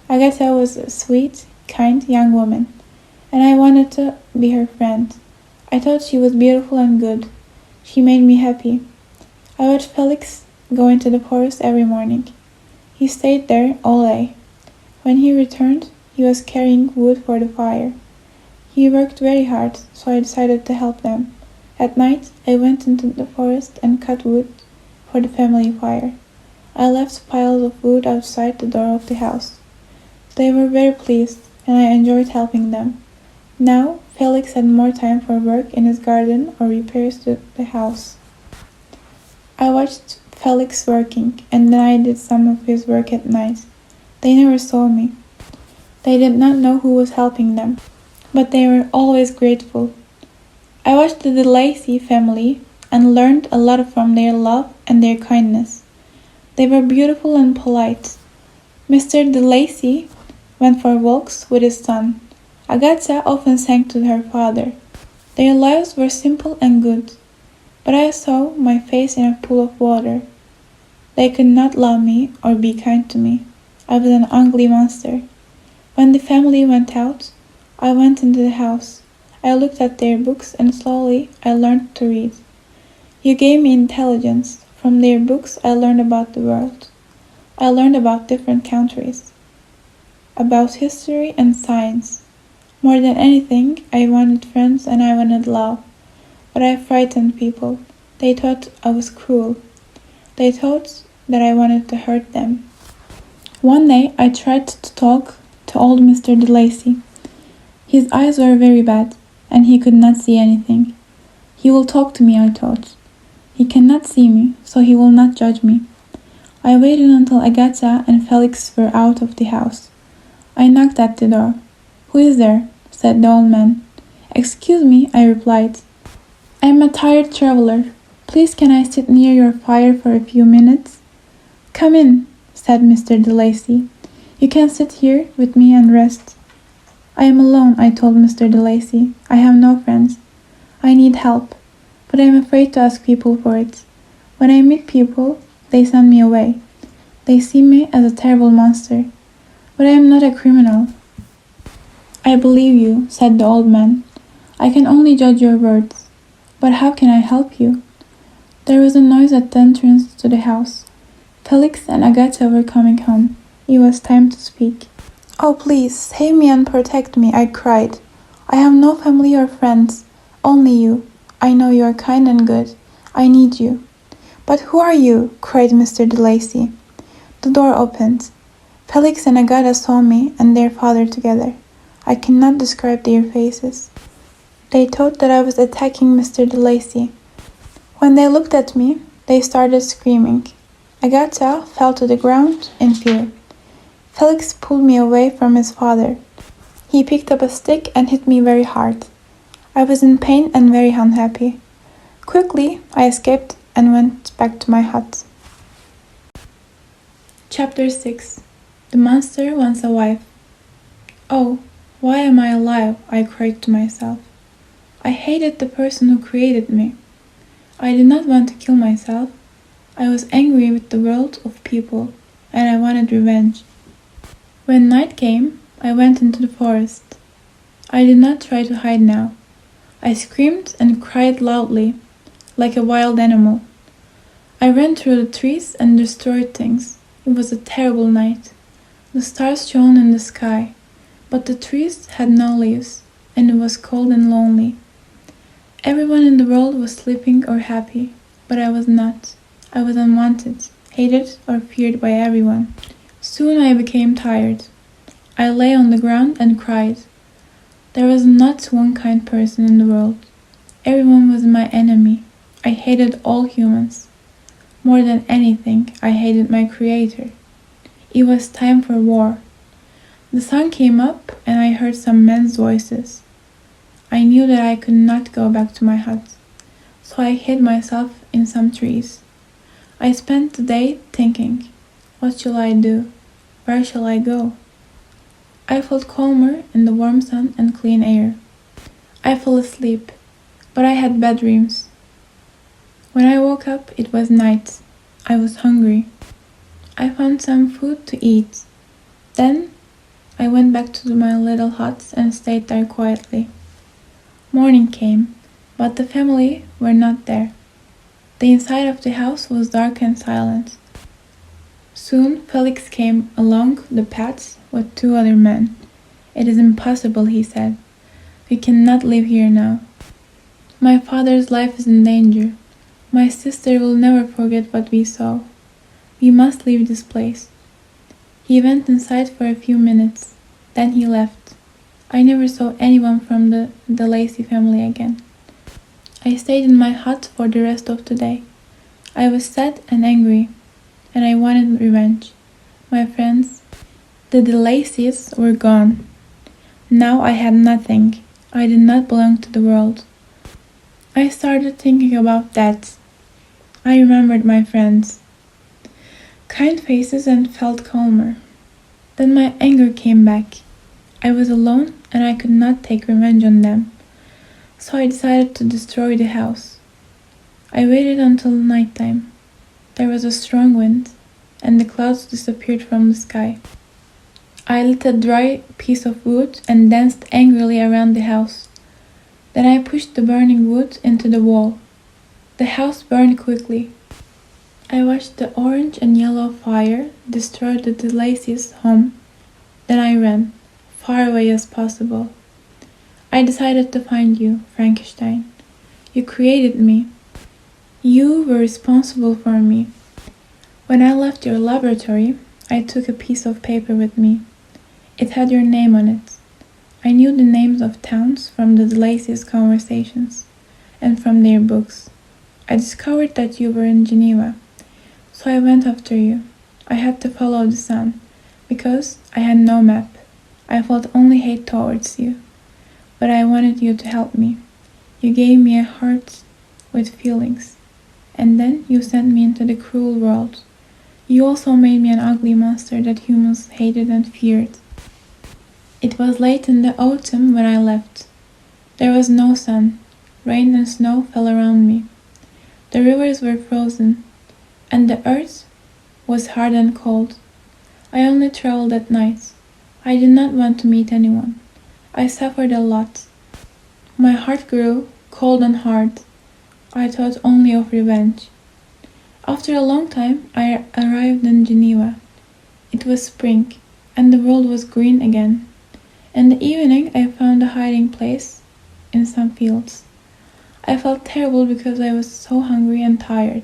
S1: Agatha was a sweet, kind young woman, and I wanted to be her friend. I thought she was beautiful and good. She made me happy. I watched Felix go into the forest every morning. He stayed there all day. When he returned, he was carrying wood for the fire. He worked very hard, so I decided to help them. At night, I went into the forest and cut wood for the family fire. I left piles of wood outside the door of the house. They were very pleased, and I enjoyed helping them. Now, Felix had more time for work in his garden or repairs to the house. I watched Felix working, and then I did some of his work at night. They never saw me. They did not know who was helping them, but they were always grateful. I watched the Lacy family and learned a lot from their love and their kindness. They were beautiful and polite. Mr. de Lacy went for walks with his son. Agatha often sang to her father. Their lives were simple and good, but I saw my face in a pool of water. They could not love me or be kind to me. I was an ugly monster. When the family went out, I went into the house. I looked at their books and slowly I learned to read. You gave me intelligence. From their books I learned about the world. I learned about different countries, about history and science. More than anything, I wanted friends and I wanted love. But I frightened people. They thought I was cruel. They thought that I wanted to hurt them. One day I tried to talk to old Mr. de Lacy. His eyes were very bad, and he could not see anything. He will talk to me, I thought. He cannot see me, so he will not judge me. I waited until Agatha and Felix were out of the house. I knocked at the door. "Who is there?" said the old man. "Excuse me," I replied. "I am a tired traveler. Please can I sit near your fire for a few minutes?" "Come in," said Mr. de Lacy. "You can sit here with me and rest." "I am alone," I told Mr. de Lacy. "I have no friends. I need help, but I am afraid to ask people for it. When I meet people, they send me away. They see me as a terrible monster. But I am not a criminal." "I believe you," said the old man. "I can only judge your words. But how can I help you?" There was a noise at the entrance to the house. Felix and Agatha were coming home. It was time to speak. "Oh, please, save me and protect me," I cried. "I have no family or friends, only you. I know you are kind and good. I need you." "But who are you?" cried Mr. de Lacy. The door opened. Felix and Agatha saw me and their father together. I cannot describe their faces. They thought that I was attacking Mr. de Lacy. When they looked at me, they started screaming. Agatha fell to the ground in fear. Felix pulled me away from his father. He picked up a stick and hit me very hard. I was in pain and very unhappy. Quickly, I escaped and went back to my hut. Chapter 6. The Monster Wants a Wife. Oh, why am I alive? I cried to myself. I hated the person who created me. I did not want to kill myself. I was angry with the world of people, and I wanted revenge. When night came, I went into the forest. I did not try to hide now. I screamed and cried loudly, like a wild animal. I ran through the trees and destroyed things. It was a terrible night. The stars shone in the sky, but the trees had no leaves, and it was cold and lonely. Everyone in the world was sleeping or happy, but I was not. I was unwanted, hated, or feared by everyone. Soon I became tired. I lay on the ground and cried. There was not one kind person in the world. Everyone was my enemy. I hated all humans. More than anything, I hated my creator. It was time for war. The sun came up and I heard some men's voices. I knew that I could not go back to my hut, so I hid myself in some trees. I spent the day thinking, what shall I do? Where shall I go? I felt calmer in the warm sun and clean air. I fell asleep, but I had bad dreams. When I woke up, it was night. I was hungry. I found some food to eat. Then I went back to my little hut and stayed there quietly. Morning came, but the family were not there. The inside of the house was dark and silent. Soon Felix came along the path with 2 other men. It is impossible, he said. We cannot live here now. My father's life is in danger. My sister will never forget what we saw. We must leave this place. He went inside for a few minutes. Then he left. I never saw anyone from the Lacey family again. I stayed in my hut for the rest of the day. I was sad and angry, and I wanted revenge. My friends, the Lacey's, were gone. Now I had nothing. I did not belong to the world. I started thinking about that. I remembered my friends, kind faces, and felt calmer. Then my anger came back. I was alone and I could not take revenge on them. So I decided to destroy the house. I waited until nighttime. There was a strong wind, and the clouds disappeared from the sky. I lit a dry piece of wood and danced angrily around the house. Then I pushed the burning wood into the wall. The house burned quickly. I watched the orange and yellow fire destroy the Lacey's home. Then I ran, far away as possible. I decided to find you, Frankenstein. You created me. You were responsible for me. When I left your laboratory, I took a piece of paper with me. It had your name on it. I knew the names of towns from the Lacey's conversations and from their books. I discovered that you were in Geneva, so I went after you. I had to follow the sun, because I had no map. I felt only hate towards you, but I wanted you to help me. You gave me a heart with feelings, and then you sent me into the cruel world. You also made me an ugly monster that humans hated and feared. It was late in the autumn when I left. There was no sun. Rain and snow fell around me. The rivers were frozen, and the earth was hard and cold. I only traveled at night. I did not want to meet anyone. I suffered a lot. My heart grew cold and hard. I thought only of revenge. After a long time, I arrived in Geneva. It was spring, and the world was green again. In the evening, I found a hiding place in some fields. I felt terrible because I was so hungry and tired.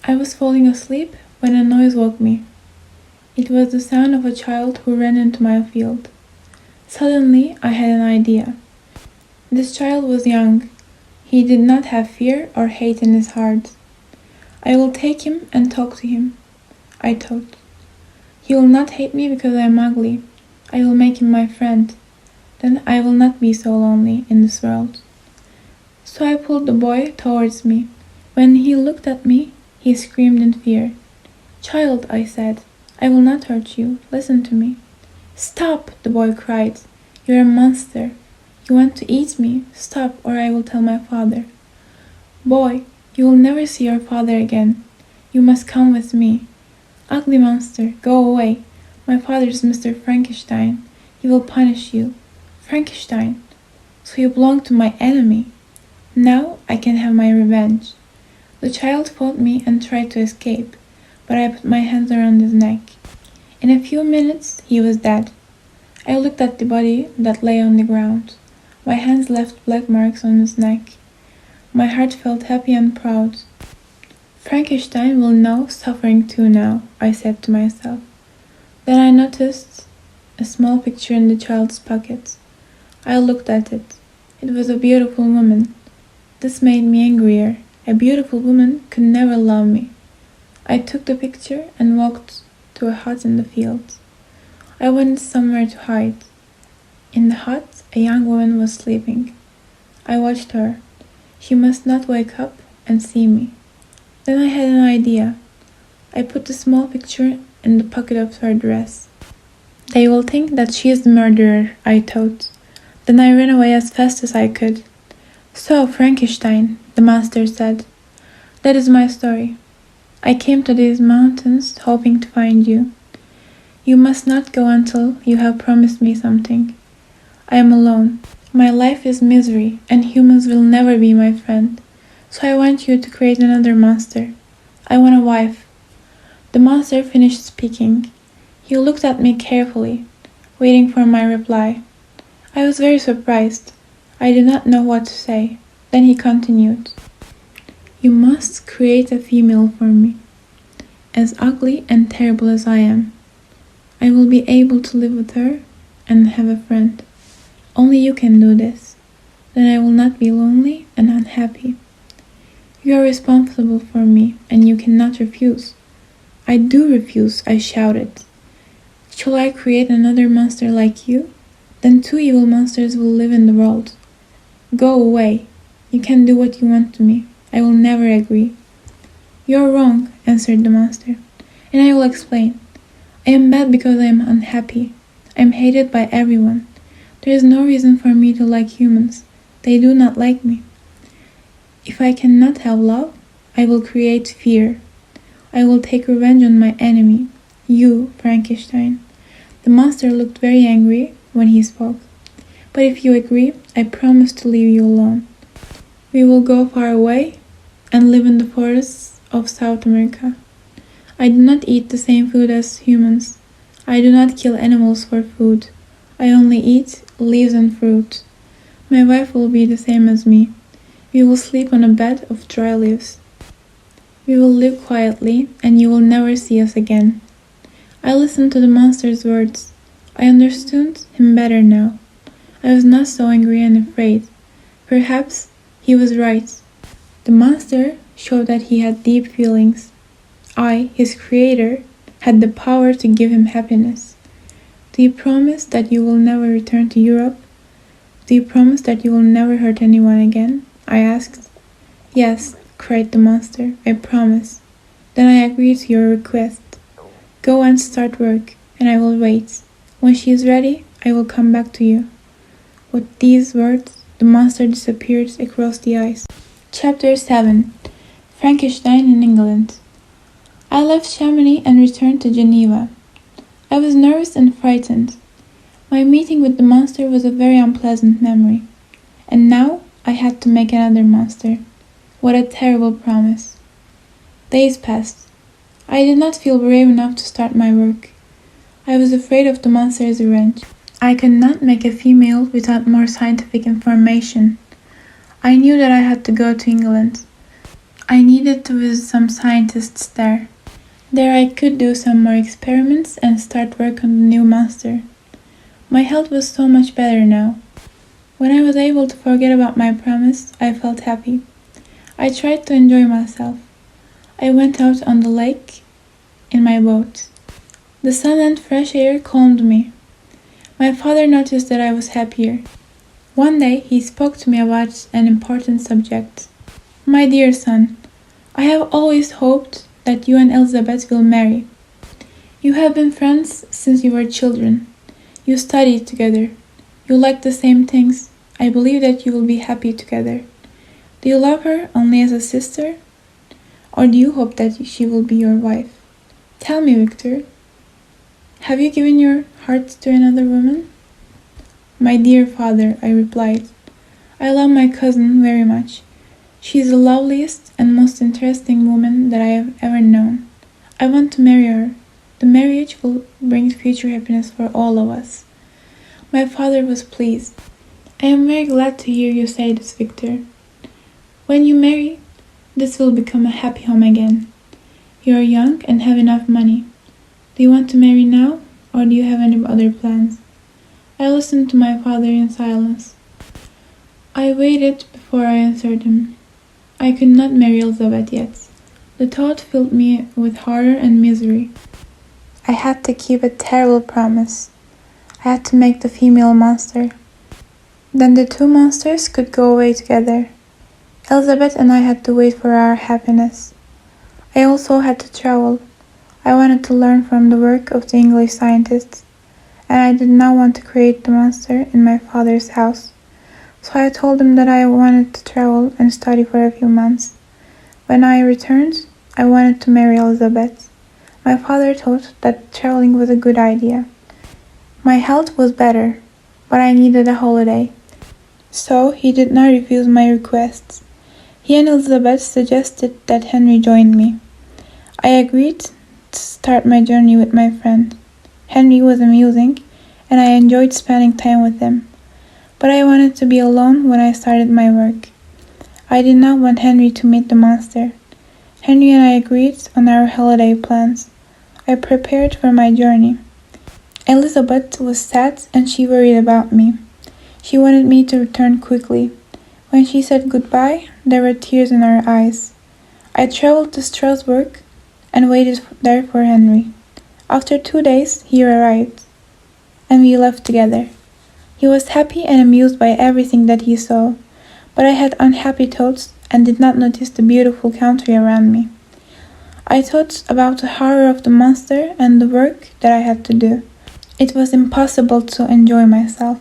S1: I was falling asleep when a noise woke me. It was the sound of a child who ran into my field. Suddenly, I had an idea. This child was young. He did not have fear or hate in his heart. I will take him and talk to him, I thought. He will not hate me because I am ugly. I will make him my friend. then I will not be so lonely in this world. So I pulled the boy towards me. When he looked at me, he screamed in fear. "Child," I said, "I will not hurt you. Listen to me." "Stop!" the boy cried. "You're a monster. You want to eat me. Stop, or I will tell my father." "Boy, you will never see your father again. You must come with me." "Ugly monster, go away. My father is Mr. Frankenstein. He will punish you." "Frankenstein? So you belong to my enemy. Now I can have my revenge." The child fought me and tried to escape, but I put my hands around his neck. In a few minutes he was dead. I looked at the body that lay on the ground. My hands left black marks on his neck. My heart felt happy and proud. "Frankenstein will know suffering too now," I said to myself. Then I noticed a small picture in the child's pocket. I looked at it. It was a beautiful woman. This made me angrier. A beautiful woman could never love me. I took the picture and walked to a hut in the fields. I wanted somewhere to hide. In the hut, a young woman was sleeping. I watched her. She must not wake up and see me. Then I had an idea. I put the small picture in the pocket of her dress. "They will think that she is the murderer," I thought. Then I ran away as fast as I could. "So, Frankenstein," the monster said, "that is my story. I came to these mountains hoping to find you. You must not go until you have promised me something. I am alone. My life is misery, and humans will never be my friend. So I want you to create another monster. I want a wife." The monster finished speaking. He looked at me carefully, waiting for my reply. I was very surprised. I did not know what to say. Then he continued. "You must create a female for me, as ugly and terrible as I am. I will be able to live with her and have a friend. Only you can do this. Then I will not be lonely and unhappy. You are responsible for me, and you cannot refuse." "I do refuse," I shouted. "Shall I create another monster like you? Then 2 evil monsters will live in the world. Go away. You can do what you want to me. I will never agree." "You are wrong," answered the monster, "and I will explain. I am bad because I am unhappy. I am hated by everyone. There is no reason for me to like humans. They do not like me. If I cannot have love, I will create fear. I will take revenge on my enemy, you, Frankenstein." The monster looked very angry when he spoke. "But if you agree, I promise to leave you alone. We will go far away and live in the forests of South America. I do not eat the same food as humans. I do not kill animals for food. I only eat leaves and fruit. My wife will be the same as me. We will sleep on a bed of dry leaves. We will live quietly, and you will never see us again." I listened to the monster's words. I understood him better now. I was not so angry and afraid. Perhaps he was right. The monster showed that he had deep feelings. I, his creator, had the power to give him happiness. "Do you promise that you will never return to Europe? Do you promise that you will never hurt anyone again?" I asked. "Yes," cried the monster, "I promise." "Then I agree to your request. Go and start work, and I will wait. When she is ready, I will come back to you." With these words, the monster disappeared across the ice. Chapter 7. Frankenstein in England. I left Chamonix and returned to Geneva. I was nervous and frightened. My meeting with the monster was a very unpleasant memory. And now I had to make another monster. What a terrible promise. Days passed. I did not feel brave enough to start my work. I was afraid of the monster's revenge. I could not make a female without more scientific information. I knew that I had to go to England. I needed to visit some scientists there. There I could do some more experiments and start work on the new monster. My health was so much better now. When I was able to forget about my promise, I felt happy. I tried to enjoy myself. I went out on the lake in my boat. The sun and fresh air calmed me. My father noticed that I was happier. One day he spoke to me about an important subject. My dear son, I have always hoped that you and Elizabeth will marry. You have been friends since you were children. You studied together. You like the same things. I believe that you will be happy together. Do you love her only as a sister? Or do you hope that she will be your wife? Tell me, Victor. Have you given your heart to another woman? My dear father, I replied, I love my cousin very much. She is the loveliest and most interesting woman that I have ever known. I want to marry her. The marriage will bring future happiness for all of us. My father was pleased. I am very glad to hear you say this, Victor. When you marry, this will become a happy home again. You are young and have enough money. Do you want to marry now, or do you have any other plans? I listened to my father in silence. I waited before I answered him. I could not marry Elizabeth yet. The thought filled me with horror and misery. I had to keep a terrible promise. I had to make the female monster. Then the two monsters could go away together. Elizabeth and I had to wait for our happiness. I also had to travel. I wanted to learn from the work of the English scientists, and I did not want to create the monster in my father's house. So I told him that I wanted to travel and study for a few months. When I returned, I wanted to marry Elizabeth. My father thought that traveling was a good idea. My health was better, but I needed a holiday. So he did not refuse my requests. He and Elizabeth suggested that Henry join me. I agreed to start my journey with my friend. Henry was amusing, and I enjoyed spending time with him. But I wanted to be alone when I started my work. I did not want Henry to meet the monster. Henry and I agreed on our holiday plans. I prepared for my journey. Elizabeth was sad and she worried about me. She wanted me to return quickly. When she said goodbye, there were tears in her eyes. I traveled to Strasbourg and waited there for Henry. After 2 days, he arrived, and we left together. He was happy and amused by everything that he saw, but I had unhappy thoughts and did not notice the beautiful country around me. I thought about the horror of the monster and the work that I had to do. It was impossible to enjoy myself.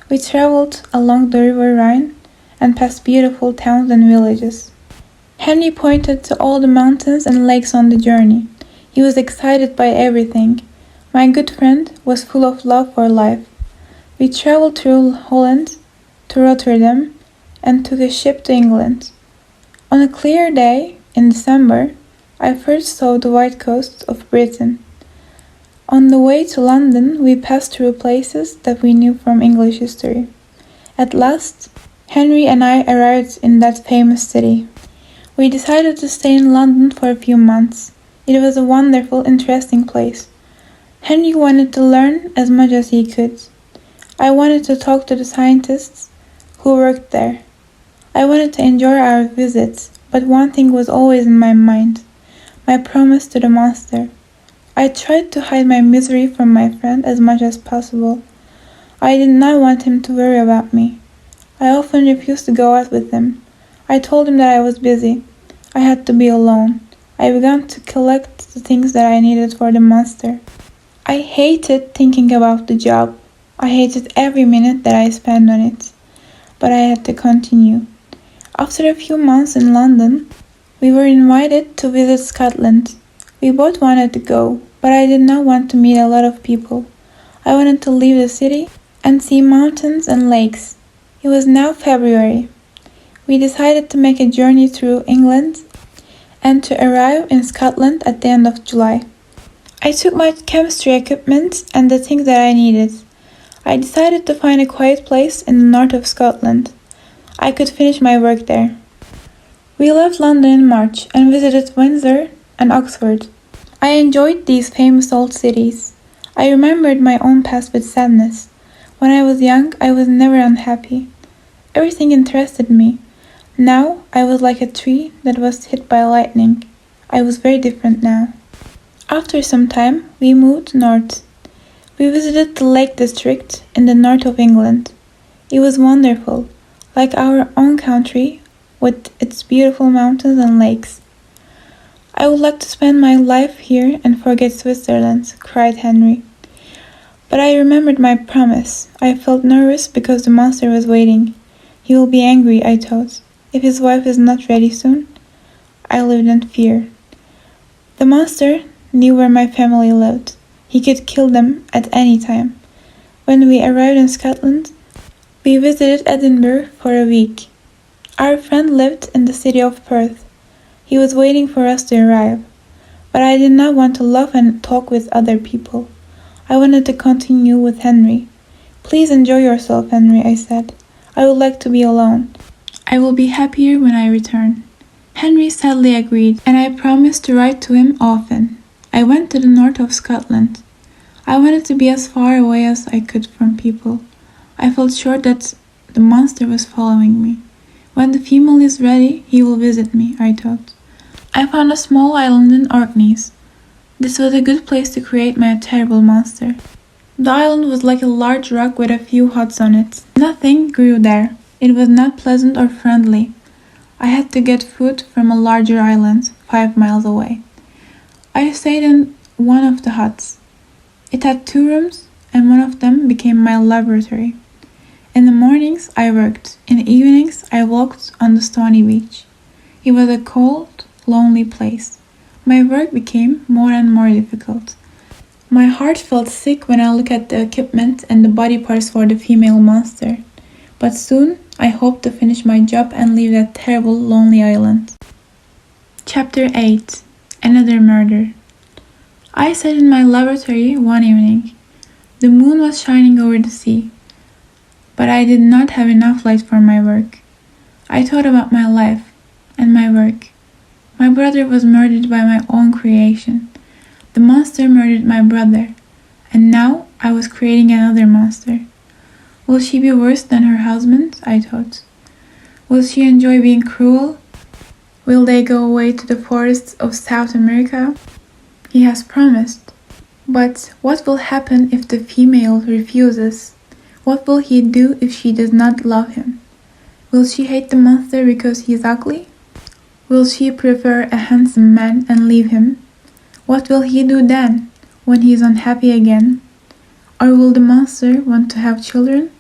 S1: We traveled along the river Rhine and past beautiful towns and villages. Henry pointed to all the mountains and lakes on the journey. He was excited by everything. My good friend was full of love for life. We traveled through Holland to Rotterdam and took a ship to England. On a clear day in December, I first saw the white coast of Britain. On the way to London, we passed through places that we knew from English history. At last, Henry and I arrived in that famous city. We decided to stay in London for a few months. It was a wonderful, interesting place. Henry wanted to learn as much as he could. I wanted to talk to the scientists who worked there. I wanted to enjoy our visits, but one thing was always in my mind: my promise to the monster. I tried to hide my misery from my friend as much as possible. I did not want him to worry about me. I often refused to go out with him. I told him that I was busy. I had to be alone. I began to collect the things that I needed for the monster. I hated thinking about the job. I hated every minute that I spent on it. But I had to continue. After a few months in London, we were invited to visit Scotland. We both wanted to go, but I did not want to meet a lot of people. I wanted to leave the city and see mountains and lakes. It was now February. We decided to make a journey through England and to arrive in Scotland at the end of July. I took my chemistry equipment and the things that I needed. I decided to find a quiet place in the north of Scotland. I could finish my work there. We left London in March and visited Windsor and Oxford. I enjoyed these famous old cities. I remembered my own past with sadness. When I was young, I was never unhappy. Everything interested me. Now, I was like a tree that was hit by lightning. I was very different now. After some time, we moved north. We visited the Lake District in the north of England. It was wonderful, like our own country, with its beautiful mountains and lakes. I would like to spend my life here and forget Switzerland, cried Henry. But I remembered my promise. I felt nervous because the monster was waiting. He will be angry, I thought, if his wife is not ready soon. I lived in fear. The monster knew where my family lived. He could kill them at any time. When we arrived in Scotland, we visited Edinburgh for a week. Our friend lived in the city of Perth. He was waiting for us to arrive. But I did not want to laugh and talk with other people. I wanted to continue with Henry. Please enjoy yourself, Henry, I said. I would like to be alone. I will be happier when I return. Henry sadly agreed, and I promised to write to him often. I went to the north of Scotland. I wanted to be as far away as I could from people. I felt sure that the monster was following me. When the female is ready, he will visit me, I thought. I found a small island in Orkneys. This was a good place to create my terrible monster. The island was like a large rock with a few huts on it. Nothing grew there. It was not pleasant or friendly. I had to get food from a larger island, 5 miles away. I stayed in one of the huts. It had 2 rooms, and one of them became my laboratory. In the mornings, I worked. In the evenings, I walked on the stony beach. It was a cold, lonely place. My work became more and more difficult. My heart felt sick when I looked at the equipment and the body parts for the female monster. But soon, I hoped to finish my job and leave that terrible, lonely island. Chapter 8. Another Murder. I sat in my laboratory one evening. The moon was shining over the sea, but I did not have enough light for my work. I thought about my life and my work. My brother was murdered by my own creation. The monster murdered my brother, and now I was creating another monster. Will she be worse than her husband? I thought. Will she enjoy being cruel? Will they go away to the forests of South America? He has promised. But what will happen if the female refuses? What will he do if she does not love him? Will she hate the monster because he is ugly? Will she prefer a handsome man and leave him? What will he do then, when he is unhappy again? Or will the monster want to have children?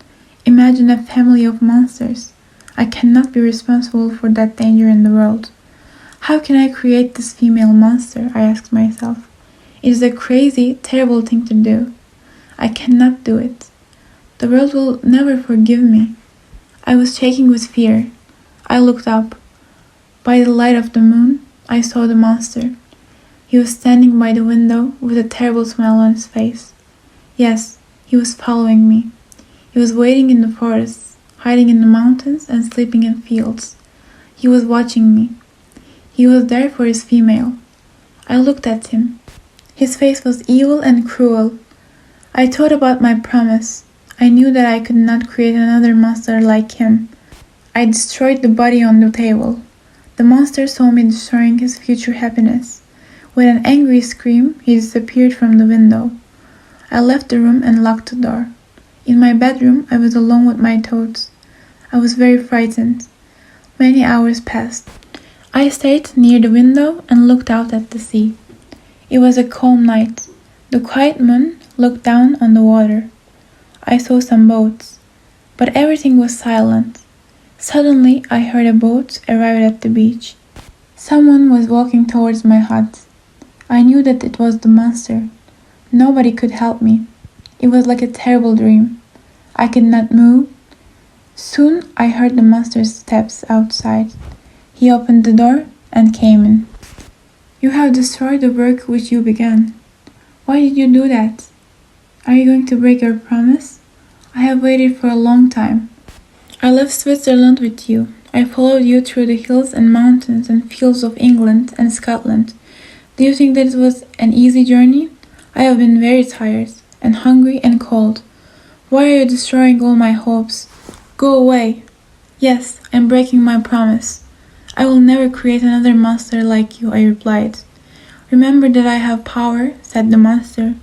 S1: Imagine a family of monsters. I cannot be responsible for that danger in the world. How can I create this female monster? I asked myself. It is a crazy, terrible thing to do. I cannot do it. The world will never forgive me. I was shaking with fear. I looked up. By the light of the moon, I saw the monster. He was standing by the window with a terrible smile on his face. Yes, he was following me. He was waiting in the forests, hiding in the mountains and sleeping in fields. He was watching me. He was there for his female. I looked at him. His face was evil and cruel. I thought about my promise. I knew that I could not create another monster like him. I destroyed the body on the table. The monster saw me destroying his future happiness. With an angry scream, he disappeared from the window. I left the room and locked the door. In my bedroom, I was alone with my thoughts. I was very frightened. Many hours passed. I stayed near the window and looked out at the sea. It was a calm night. The quiet moon looked down on the water. I saw some boats, but everything was silent. Suddenly, I heard a boat arrive at the beach. Someone was walking towards my hut. I knew that it was the monster. Nobody could help me. It was like a terrible dream. I could not move. Soon I heard the monster's steps outside. He opened the door and came in. You have destroyed the work which you began. Why did you do that? Are you going to break your promise? I have waited for a long time. I left Switzerland with you. I followed you through the hills and mountains and fields of England and Scotland. Do you think that it was an easy journey? I have been very tired and hungry and cold. Why are you destroying all my hopes? Go away. Yes, I'm breaking my promise. I will never create another monster like you, I replied. Remember that I have power, said the monster.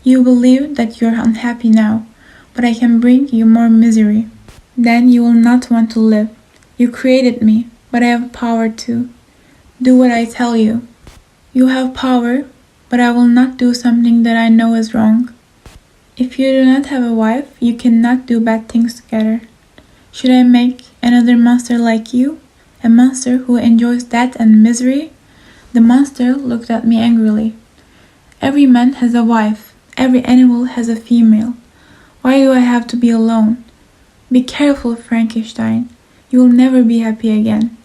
S1: You believe that you're unhappy now, but I can bring you more misery. Then you will not want to live. You created me, but I have power too. Do what I tell you. You have power, but I will not do something that I know is wrong. If you do not have a wife, you cannot do bad things together. Should I make another monster like you? A monster who enjoys death and misery? The monster looked at me angrily. Every man has a wife. Every animal has a female. Why do I have to be alone? Be careful, Frankenstein. You will never be happy again.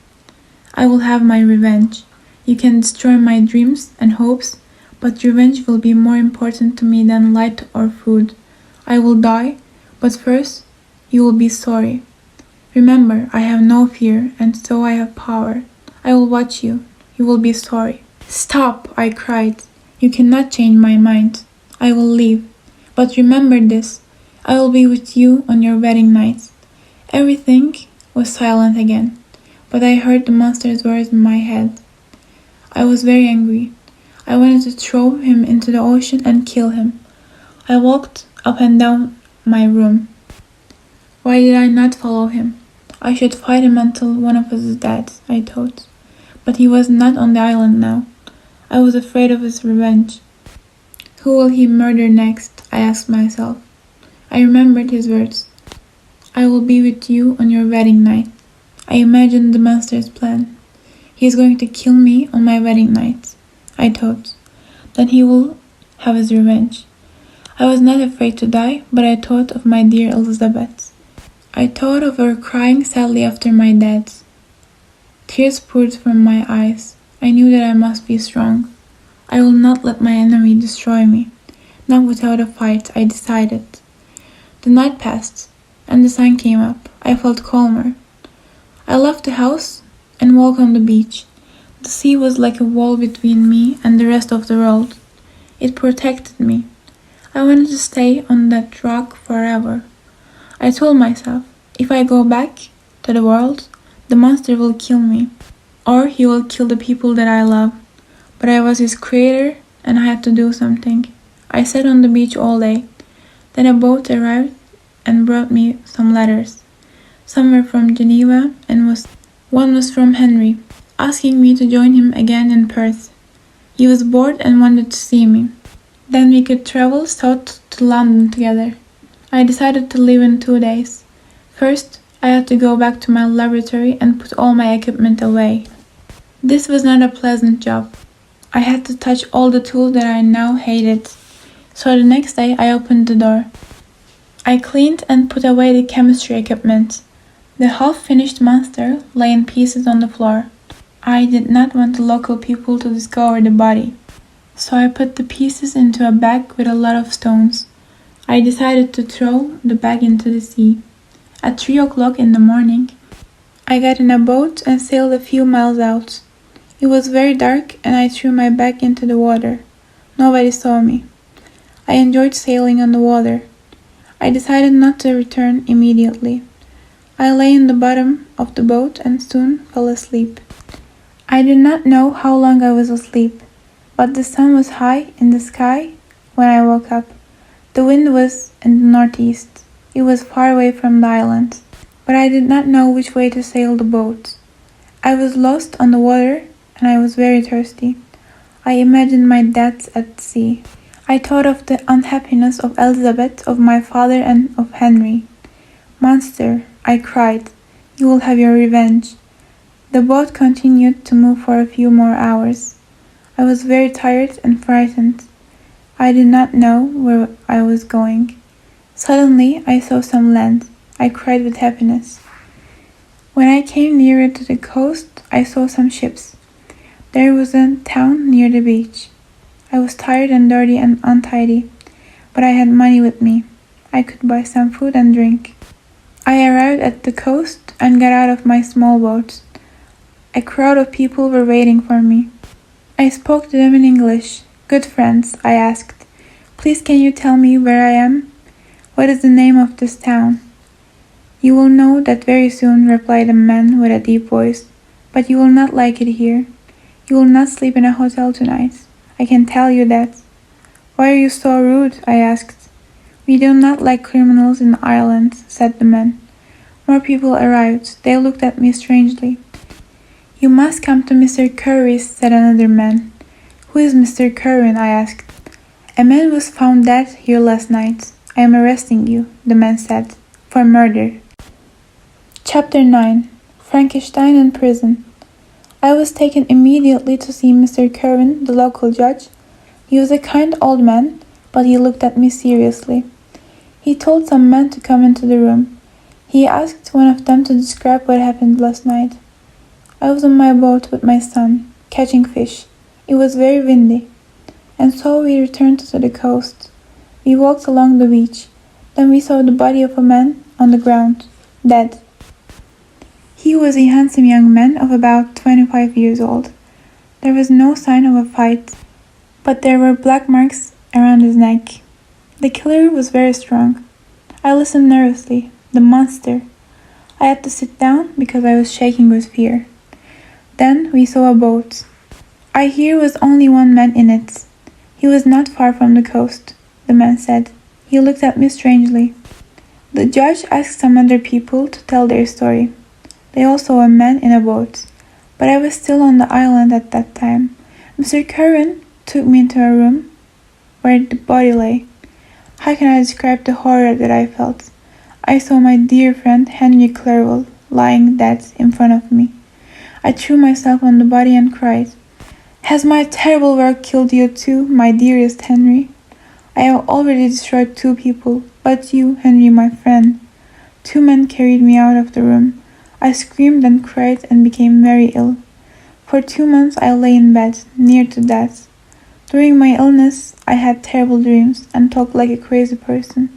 S1: I will have my revenge. You can destroy my dreams and hopes, but revenge will be more important to me than light or food. I will die, but first you will be sorry. Remember, I have no fear, and so I have power. I will watch you. You will be sorry. Stop, I cried. You cannot change my mind. I will leave. But remember this. I will be with you on your wedding night. Everything was silent again, but I heard the monster's words in my head. I was very angry. I wanted to throw him into the ocean and kill him. I walked up and down my room. Why did I not follow him? I should fight him until one of us is dead, I thought. But he was not on the island now. I was afraid of his revenge. Who will he murder next? I asked myself. I remembered his words. I will be with you on your wedding night. I imagined the monster's plan. He is going to kill me on my wedding night, I thought. Then he will have his revenge. I was not afraid to die, but I thought of my dear Elizabeth. I thought of her crying sadly after my death. Tears poured from my eyes. I knew that I must be strong. I will not let my enemy destroy me. Not without a fight, I decided. The night passed, and the sun came up. I felt calmer. I left the house and walked on the beach. The sea was like a wall between me and the rest of the world. It protected me. I wanted to stay on that rock forever. I told myself, if I go back to the world, the monster will kill me, or he will kill the people that I love. But I was his creator, and I had to do something. I sat on the beach all day. Then a boat arrived and brought me some letters. Some were from Geneva, and one was from Henry, asking me to join him again in Perth. He was bored and wanted to see me. Then we could travel south to London together. I decided to leave in 2 days. First, I had to go back to my laboratory and put all my equipment away. This was not a pleasant job. I had to touch all the tools that I now hated. So the next day I opened the door. I cleaned and put away the chemistry equipment. The half-finished monster lay in pieces on the floor. I did not want the local people to discover the body. So I put the pieces into a bag with a lot of stones. I decided to throw the bag into the sea. At 3 o'clock in the morning, I got in a boat and sailed a few miles out. It was very dark and I threw my bag into the water. Nobody saw me. I enjoyed sailing on the water. I decided not to return immediately. I lay in the bottom of the boat and soon fell asleep. I did not know how long I was asleep, but the sun was high in the sky when I woke up. The wind was in the northeast. It was far away from the island, but I did not know which way to sail the boat. I was lost on the water and I was very thirsty. I imagined my death at sea. I thought of the unhappiness of Elizabeth, of my father, and of Henry. Monster, I cried, you will have your revenge. The boat continued to move for a few more hours. I was very tired and frightened. I did not know where I was going. Suddenly, I saw some land. I cried with happiness. When I came nearer to the coast, I saw some ships. There was a town near the beach. I was tired and dirty and untidy, but I had money with me. I could buy some food and drink. I arrived at the coast and got out of my small boat. A crowd of people were waiting for me. I spoke to them in English. Good friends, I asked. Please can you tell me where I am? What is the name of this town? You will know that very soon, replied a man with a deep voice, but you will not like it here. You will not sleep in a hotel tonight. I can tell you that. "Why are you so rude?" I asked. "We do not like criminals in Ireland," said the man. More people arrived. They looked at me strangely. "You must come to Mr. Curry's," said another man. "Who is Mr. Curry?" I asked. "A man was found dead here last night. I am arresting you," the man said, "for murder." Chapter 9. Frankenstein in Prison. I was taken immediately to see Mr. Curran, the local judge. He was a kind old man, but he looked at me seriously. He told some men to come into the room. He asked one of them to describe what happened last night. I was on my boat with my son, catching fish. It was very windy, and so we returned to the coast. We walked along the beach. Then we saw the body of a man on the ground, dead. He was a handsome young man of about 25 years old. There was no sign of a fight, but there were black marks around his neck. The killer was very strong. I listened nervously. The monster. I had to sit down because I was shaking with fear. Then we saw a boat. I hear was only one man in it. He was not far from the coast, the man said. He looked at me strangely. The judge asked some other people to tell their story. They all saw a man in a boat, but I was still on the island at that time. Mr. Curran took me into a room where the body lay. How can I describe the horror that I felt? I saw my dear friend Henry Clerval lying dead in front of me. I threw myself on the body and cried, "Has my terrible work killed you too, my dearest Henry? I have already destroyed 2 people, but you, Henry, my friend." 2 men carried me out of the room. I screamed and cried and became very ill. For 2 months I lay in bed, near to death. During my illness, I had terrible dreams and talked like a crazy person.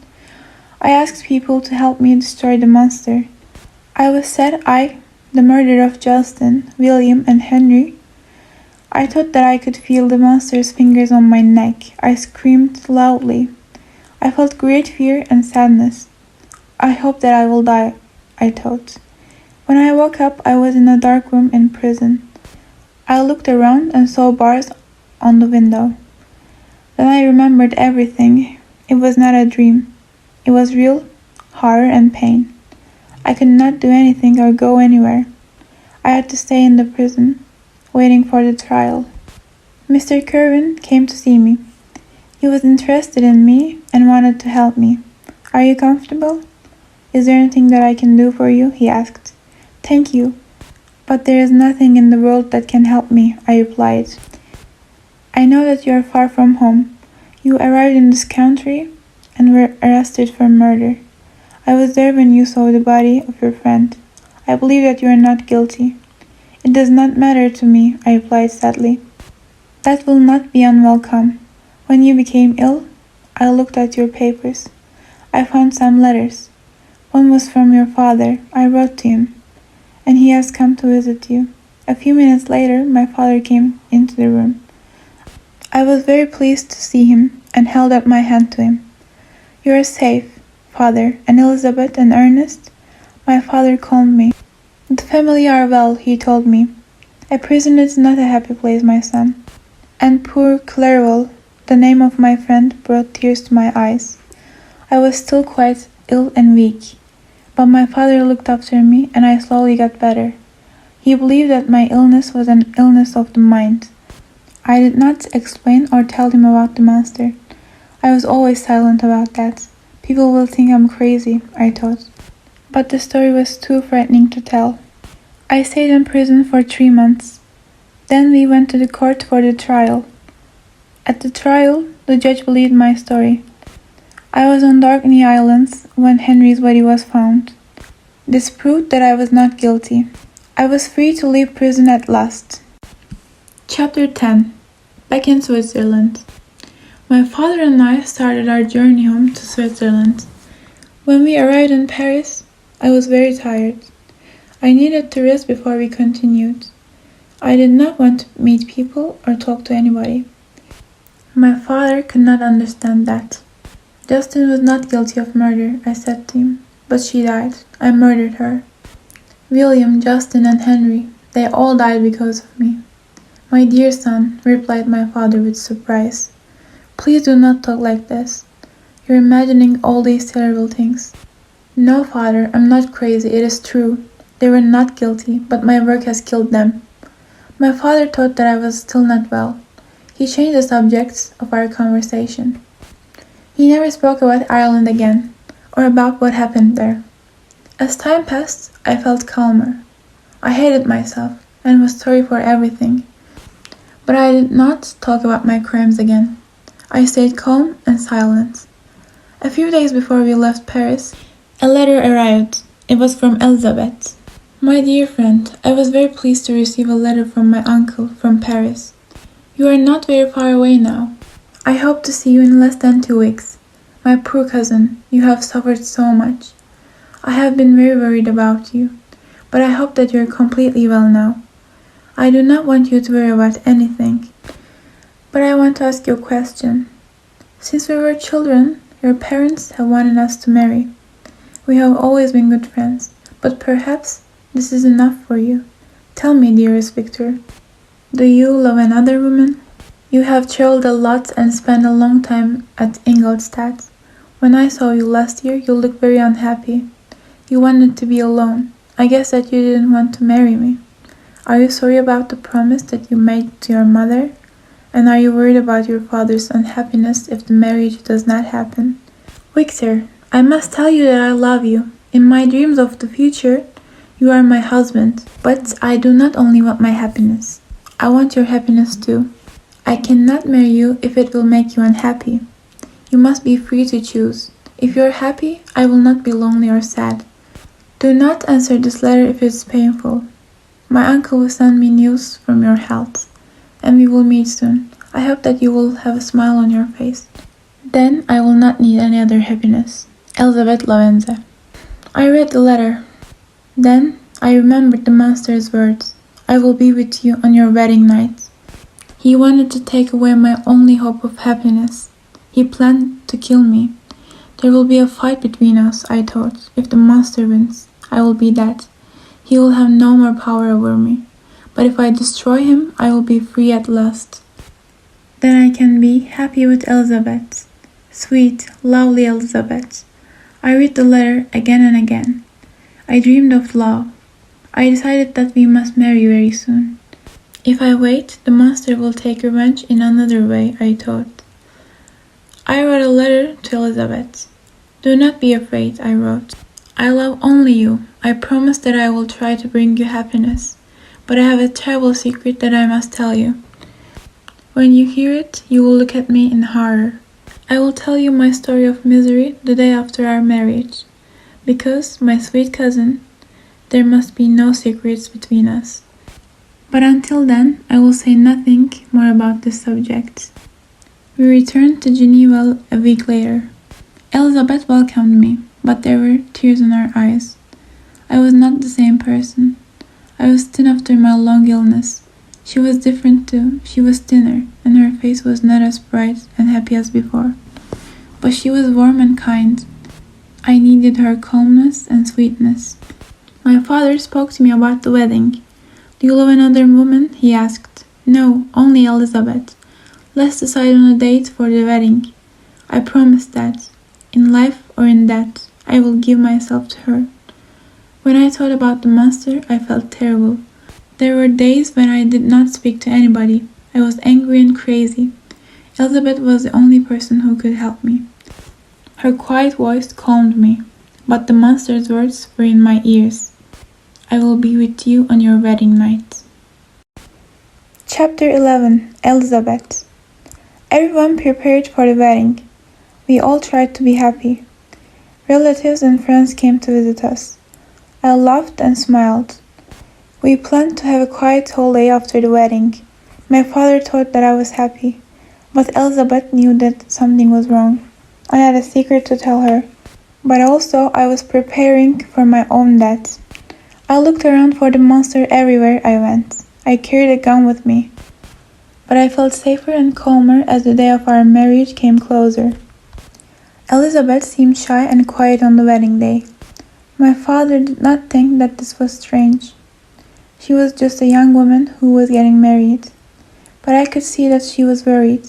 S1: I asked people to help me destroy the monster. I was said the murderer of Justin, William, and Henry. I thought that I could feel the monster's fingers on my neck. I screamed loudly. I felt great fear and sadness. I hope that I will die, I thought. When I woke up, I was in a dark room in prison. I looked around and saw bars on the window. Then I remembered everything. It was not a dream. It was real horror and pain. I could not do anything or go anywhere. I had to stay in the prison, waiting for the trial. Mr. Curran came to see me. He was interested in me and wanted to help me. "Are you comfortable? Is there anything that I can do for you?" he asked. "Thank you, but there is nothing in the world that can help me," I replied. "I know that you are far from home. You arrived in this country and were arrested for murder. I was there when you saw the body of your friend. I believe that you are not guilty." "It does not matter to me," I replied sadly. "That will not be unwelcome. When you became ill, I looked at your papers. I found some letters. One was from your father. I wrote to him, and he has come to visit you." A few minutes later, my father came into the room. I was very pleased to see him and held up my hand to him. "You are safe, Father, and Elizabeth and Ernest?" My father calmed me. "The family are well," he told me. "A prison is not a happy place, my son." And poor Clerval, the name of my friend, brought tears to my eyes. I was still quite ill and weak, but my father looked after me and I slowly got better. He believed that my illness was an illness of the mind. I did not explain or tell him about the monster. I was always silent about that. People will think I'm crazy, I thought. But the story was too frightening to tell. I stayed in prison for 3 months. Then we went to the court for the trial. At the trial, the judge believed my story. I was on Orkney Islands when Henry's body was found. This proved that I was not guilty. I was free to leave prison at last. Chapter 10. Back in Switzerland. My father and I started our journey home to Switzerland. When we arrived in Paris, I was very tired. I needed to rest before we continued. I did not want to meet people or talk to anybody. My father could not understand that. "Justin was not guilty of murder," I said to him, "but she died. I murdered her. William, Justin, and Henry, they all died because of me." "My dear son," replied my father with surprise, Please do not talk like this. You're imagining all these terrible things. No, father, I'm not crazy, it is true. They were not guilty, but my work has killed them. My father thought that I was still not well. He changed the subjects of our conversation. He never spoke about Ireland again, or about what happened there. As time passed, I felt calmer. I hated myself, and was sorry for everything. But I did not talk about my crimes again. I stayed calm and silent. A few days before we left Paris, a letter arrived. It was from Elizabeth. My dear friend, I was very pleased to receive a letter from my uncle from Paris. You are not very far away now. I hope to see you in less than 2 weeks. My poor cousin, you have suffered so much. I have been very worried about you, but I hope that you are completely well now. I do not want you to worry about anything, but I want to ask you a question. Since we were children, your parents have wanted us to marry. We have always been good friends, but perhaps this is enough for you. Tell me, dearest Victor, do you love another woman? You have traveled a lot and spent a long time at Ingolstadt. When I saw you last year, you looked very unhappy. You wanted to be alone. I guess that you didn't want to marry me. Are you sorry about the promise that you made to your mother? And are you worried about your father's unhappiness if the marriage does not happen? Victor, I must tell you that I love you. In my dreams of the future, you are my husband. But I do not only want my happiness. I want your happiness too. I cannot marry you if it will make you unhappy. You must be free to choose. If you are happy, I will not be lonely or sad. Do not answer this letter if it is painful. My uncle will send me news from your health, and we will meet soon. I hope that you will have a smile on your face. Then I will not need any other happiness. Elizabeth Lavenza. I read the letter. Then I remembered the monster's words. I will be with you on your wedding night. He wanted to take away my only hope of happiness. He planned to kill me. There will be a fight between us, I thought. If the monster wins, I will be dead. He will have no more power over me. But if I destroy him, I will be free at last. Then I can be happy with Elizabeth. Sweet, lovely Elizabeth. I read the letter again and again. I dreamed of love. I decided that we must marry very soon. If I wait, the monster will take revenge in another way, I thought. I wrote a letter to Elizabeth. Do not be afraid, I wrote. I love only you. I promise that I will try to bring you happiness. But I have a terrible secret that I must tell you. When you hear it, you will look at me in horror. I will tell you my story of misery the day after our marriage. Because, my sweet cousin, there must be no secrets between us. But until then, I will say nothing more about this subject. We returned to Geneva a week later. Elizabeth welcomed me, but there were tears in her eyes. I was not the same person. I was thin after my long illness. She was different too. She was thinner, and her face was not as bright and happy as before. But she was warm and kind. I needed her calmness and sweetness. My father spoke to me about the wedding. Do you love another woman? He asked. No, only Elizabeth. Let's decide on a date for the wedding. I promised that, in life or in death, I will give myself to her. When I thought about the monster, I felt terrible. There were days when I did not speak to anybody. I was angry and crazy. Elizabeth was the only person who could help me. Her quiet voice calmed me, but the monster's words were in my ears. I will be with you on your wedding night. Chapter 11. Elizabeth. Everyone prepared for the wedding. We all tried to be happy. Relatives and friends came to visit us. I laughed and smiled. We planned to have a quiet holiday after the wedding. My father thought that I was happy, but Elizabeth knew that something was wrong. I had a secret to tell her, but also I was preparing for my own death. I looked around for the monster everywhere I went. I carried a gun with me, but I felt safer and calmer as the day of our marriage came closer. Elizabeth seemed shy and quiet on the wedding day. My father did not think that this was strange. She was just a young woman who was getting married, but I could see that she was worried.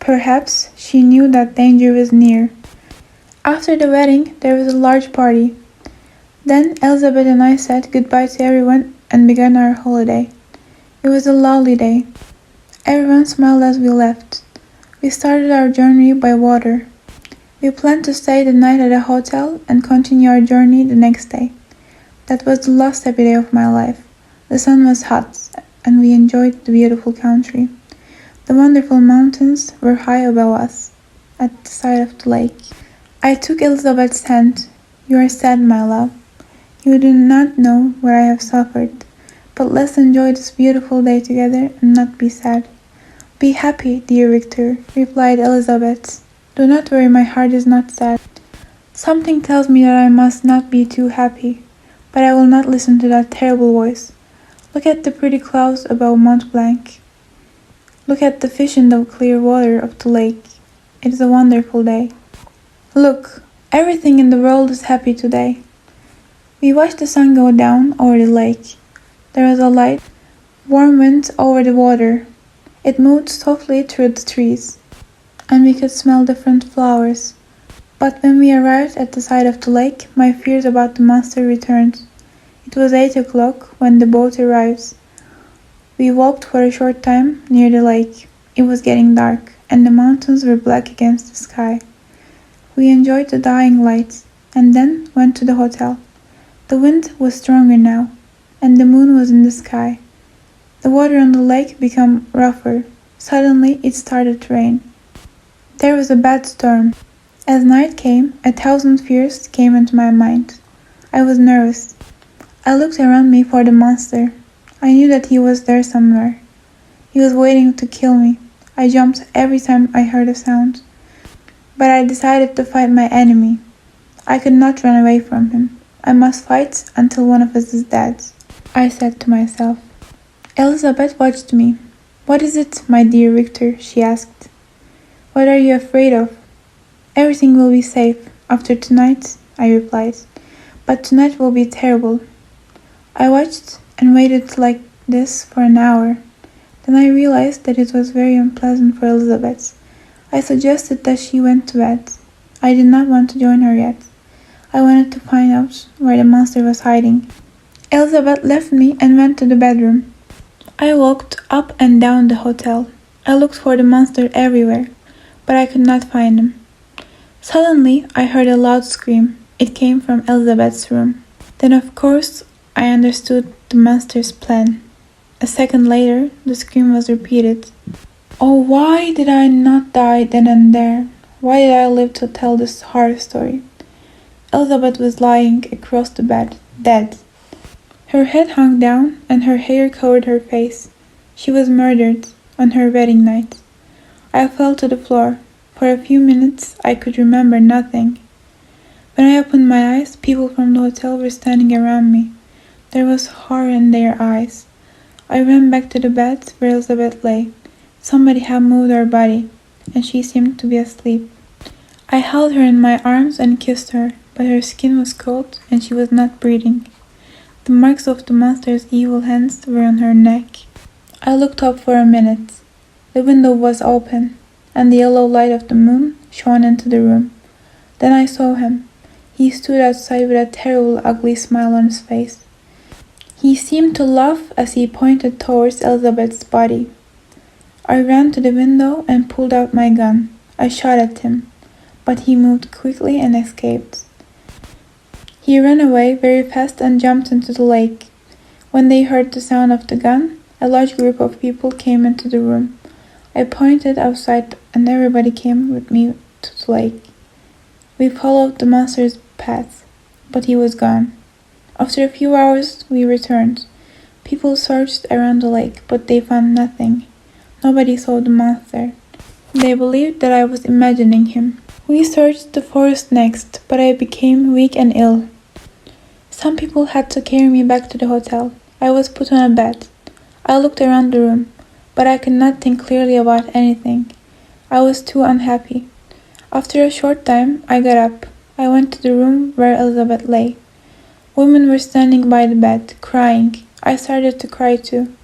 S1: Perhaps she knew that danger was near. After the wedding, there was a large party. Then Elizabeth and I said goodbye to everyone and began our holiday. It was a lovely day. Everyone smiled as we left. We started our journey by water. We planned to stay the night at a hotel and continue our journey the next day. That was the last happy day of my life. The sun was hot, and we enjoyed the beautiful country. The wonderful mountains were high above us, at the side of the lake. I took Elizabeth's hand. You are sad, my love. You do not know what I have suffered. But let's enjoy this beautiful day together and not be sad. Be happy, dear Victor, replied Elizabeth. Do not worry, my heart is not sad. Something tells me that I must not be too happy, but I will not listen to that terrible voice. Look at the pretty clouds above Mont Blanc. Look at the fish in the clear water of the lake. It is a wonderful day. Look, everything in the world is happy today. We watched the sun go down over the lake. There was a light, warm wind over the water. It moved softly through the trees, and we could smell different flowers. But when we arrived at the side of the lake, my fears about the monster returned. It was 8 o'clock when the boat arrived. We walked for a short time near the lake. It was getting dark, and the mountains were black against the sky. We enjoyed the dying light, and then went to the hotel. The wind was stronger now, and the moon was in the sky. The water on the lake became rougher. Suddenly it started to rain. There was a bad storm. As night came, 1,000 fears came into my mind. I was nervous. I looked around me for the monster. I knew that he was there somewhere. He was waiting to kill me. I jumped every time I heard a sound. But I decided to fight my enemy. I could not run away from him. I must fight until one of us is dead, I said to myself. Elizabeth watched me. What is it, my dear Victor? She asked. What are you afraid of? Everything will be safe. After tonight, I replied. But tonight will be terrible. I watched and waited like this for an hour. Then I realized that it was very unpleasant for Elizabeth. I suggested that she went to bed. I did not want to join her yet. I wanted to find out where the monster was hiding. Elizabeth left me and went to the bedroom. I walked up and down the hotel. I looked for the monster everywhere, but I could not find him. Suddenly, I heard a loud scream. It came from Elizabeth's room. Then, of course, I understood the monster's plan. A second later, the scream was repeated. Oh, why did I not die then and there? Why did I live to tell this horror story? Elizabeth was lying across the bed, dead. Her head hung down and her hair covered her face. She was murdered on her wedding night. I fell to the floor. For a few minutes I could remember nothing. When I opened my eyes, people from the hotel were standing around me. There was horror in their eyes. I ran back to the bed where Elizabeth lay. Somebody had moved her body, and she seemed to be asleep. I held her in my arms and kissed her, but her skin was cold and she was not breathing. The marks of the monster's evil hands were on her neck. I looked up for a minute. The window was open, and the yellow light of the moon shone into the room. Then I saw him. He stood outside with a terrible, ugly smile on his face. He seemed to laugh as he pointed towards Elizabeth's body. I ran to the window and pulled out my gun. I shot at him, but he moved quickly and escaped. He ran away very fast and jumped into the lake. When they heard the sound of the gun, a large group of people came into the room. I pointed outside and everybody came with me to the lake. We followed the monster's path, but he was gone. After a few hours, we returned. People searched around the lake, but they found nothing. Nobody saw the monster. They believed that I was imagining him. We searched the forest next, but I became weak and ill. Some people had to carry me back to the hotel. I was put on a bed. I looked around the room, but I could not think clearly about anything. I was too unhappy. After a short time, I got up. I went to the room where Elizabeth lay. Women were standing by the bed, crying. I started to cry too.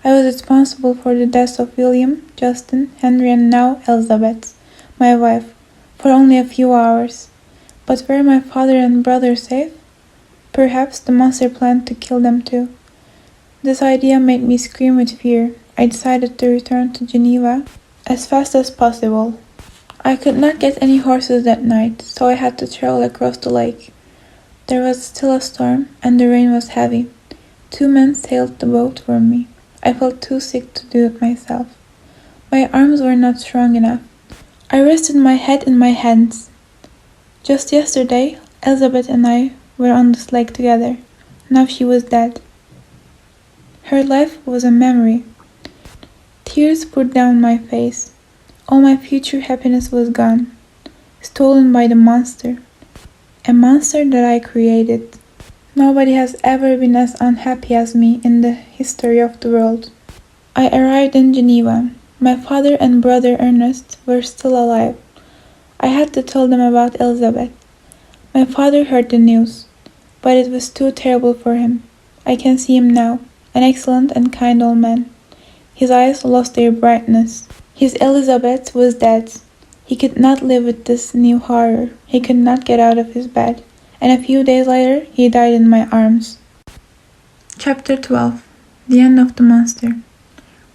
S1: I was responsible for the deaths of William, Justin, Henry, and now Elizabeth, my wife, for only a few hours. But were my father and brother safe? Perhaps the monster planned to kill them too. This idea made me scream with fear. I decided to return to Geneva as fast as possible. I could not get any horses that night, so I had to travel across the lake. There was still a storm, and the rain was heavy. 2 men sailed the boat for me. I felt too sick to do it myself. My arms were not strong enough. I rested my head in my hands. Just yesterday, Elizabeth and I were on this lake together. Now she was dead. Her life was a memory. Tears poured down my face. All my future happiness was gone, stolen by the monster. A monster that I created. Nobody has ever been as unhappy as me in the history of the world. I arrived in Geneva. My father and brother Ernest were still alive. I had to tell them about Elizabeth. My father heard the news, but it was too terrible for him. I can see him now, an excellent and kind old man. His eyes lost their brightness. His Elizabeth was dead. He could not live with this new horror. He could not get out of his bed, and a few days later he died in my arms. Chapter 12. The End of the Monster.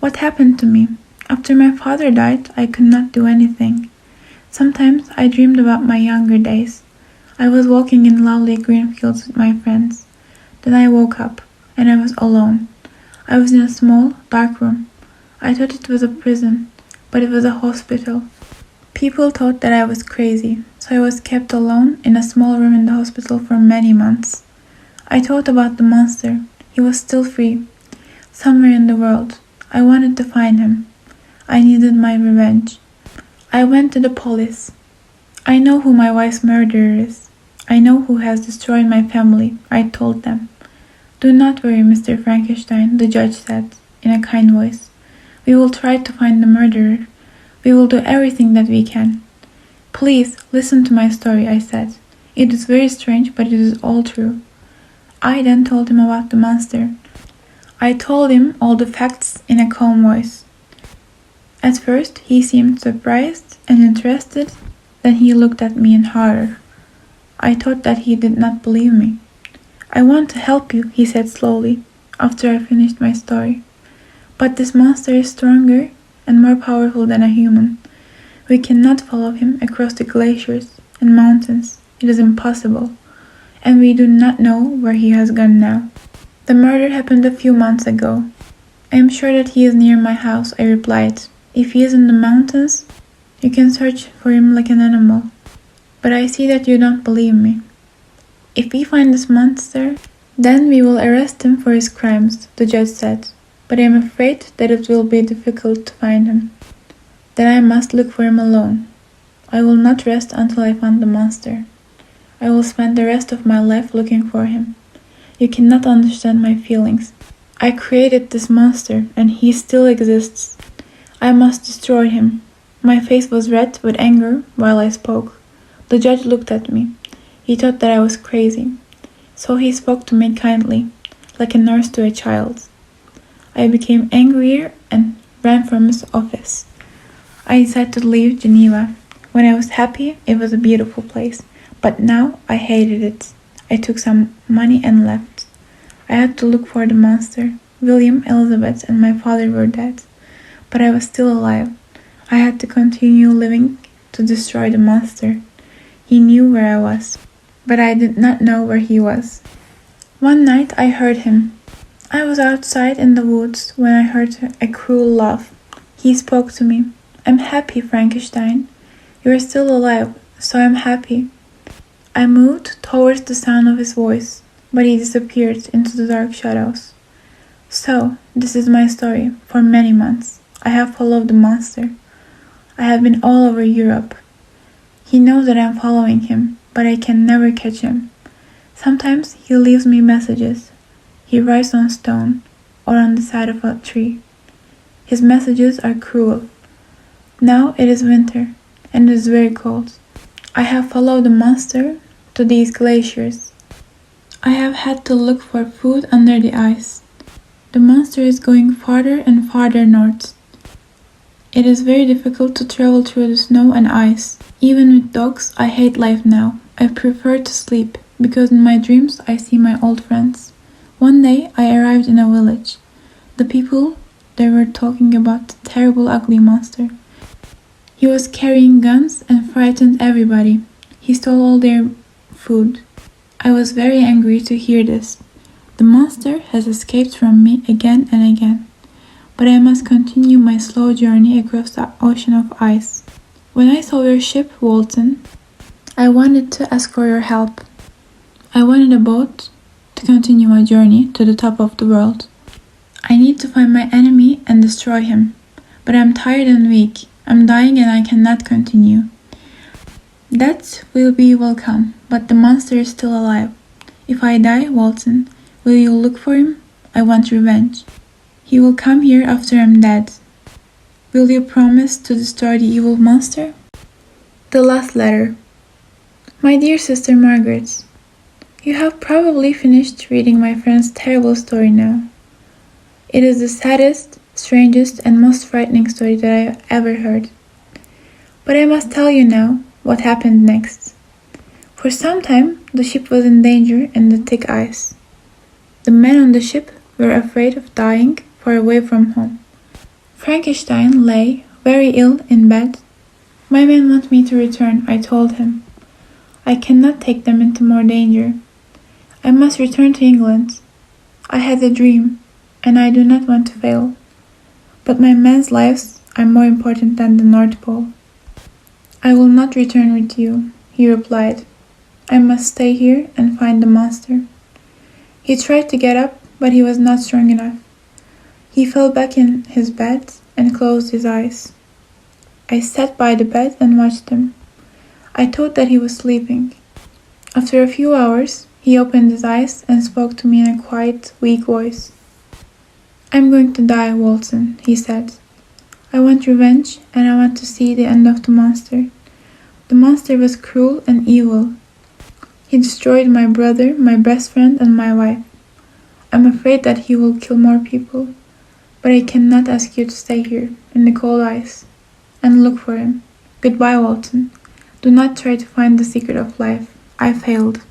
S1: What happened to me? After my father died, I could not do anything. Sometimes I dreamed about my younger days. I was walking in lovely green fields with my friends. Then I woke up, and I was alone. I was in a small, dark room. I thought it was a prison, but it was a hospital. People thought that I was crazy, so I was kept alone in a small room in the hospital for many months. I thought about the monster. He was still free, somewhere in the world. I wanted to find him. I needed my revenge. I went to the police. I know who my wife's murderer is. I know who has destroyed my family, I told them. Do not worry, Mr. Frankenstein, the judge said, in a kind voice. We will try to find the murderer. We will do everything that we can. Please, listen to my story, I said. It is very strange, but it is all true. I then told him about the monster. I told him all the facts in a calm voice. At first, he seemed surprised and interested, then he looked at me in horror. I thought that he did not believe me. I want to help you, he said slowly, after I finished my story. But this monster is stronger and more powerful than a human. We cannot follow him across the glaciers and mountains. It is impossible. And we do not know where he has gone now. The murder happened a few months ago. I am sure that he is near my house, I replied. If he is in the mountains, you can search for him like an animal. But I see that you don't believe me. If we find this monster, then we will arrest him for his crimes, the judge said. But I am afraid that it will be difficult to find him. Then I must look for him alone. I will not rest until I find the monster. I will spend the rest of my life looking for him. You cannot understand my feelings. I created this monster, and he still exists. I must destroy him. My face was red with anger while I spoke. The judge looked at me. He thought that I was crazy. So he spoke to me kindly, like a nurse to a child. I became angrier and ran from his office. I decided to leave Geneva. When I was happy, it was a beautiful place. But now I hated it. I took some money and left. I had to look for the monster. William, Elizabeth, and my father were dead. But I was still alive. I had to continue living to destroy the monster. He knew where I was, but I did not know where he was. One night I heard him. I was outside in the woods when I heard a cruel laugh. He spoke to me. I'm happy, Frankenstein. You are still alive, so I'm happy. I moved towards the sound of his voice, but he disappeared into the dark shadows. So, this is my story. For many months, I have followed the monster. I have been all over Europe. He knows that I'm following him, but I can never catch him. Sometimes he leaves me messages. He writes on stone or on the side of a tree. His messages are cruel. Now it is winter, and it is very cold. I have followed the monster to these glaciers. I have had to look for food under the ice. The monster is going farther and farther north. It is very difficult to travel through the snow and ice. Even with dogs, I hate life now. I prefer to sleep, because in my dreams I see my old friends. One day I arrived in a village. The people, they were talking about the terrible ugly monster. He was carrying guns and frightened everybody. He stole all their food. I was very angry to hear this. The monster has escaped from me again and again. But I must continue my slow journey across the ocean of ice. When I saw your ship, Walton, I wanted to ask for your help. I wanted a boat to continue my journey to the top of the world. I need to find my enemy and destroy him. But I'm tired and weak. I'm dying and I cannot continue. That will be welcome, but the monster is still alive. If I die, Walton, will you look for him? I want revenge. He will come here after I'm dead. Will you promise to destroy the evil monster? The last letter. My dear sister Margaret, you have probably finished reading my friend's terrible story now. It is the saddest, strangest, and most frightening story that I have ever heard. But I must tell you now what happened next. For some time, the ship was in danger in the thick ice. The men on the ship were afraid of dying far away from home. Frankenstein lay very ill in bed. My men want me to return, I told him. I cannot take them into more danger. I must return to England. I had a dream, and I do not want to fail. But my men's lives are more important than the North Pole. I will not return with you, he replied. I must stay here and find the monster. He tried to get up, but he was not strong enough. He fell back in his bed and closed his eyes. I sat by the bed and watched him. I thought that he was sleeping. After a few hours, he opened his eyes and spoke to me in a quiet, weak voice. I'm going to die, Walton, he said. I want revenge and I want to see the end of the monster. The monster was cruel and evil. He destroyed my brother, my best friend, and my wife. I'm afraid that he will kill more people. But I cannot ask you to stay here, in the cold ice, and look for him. Goodbye, Walton. Do not try to find the secret of life. I failed.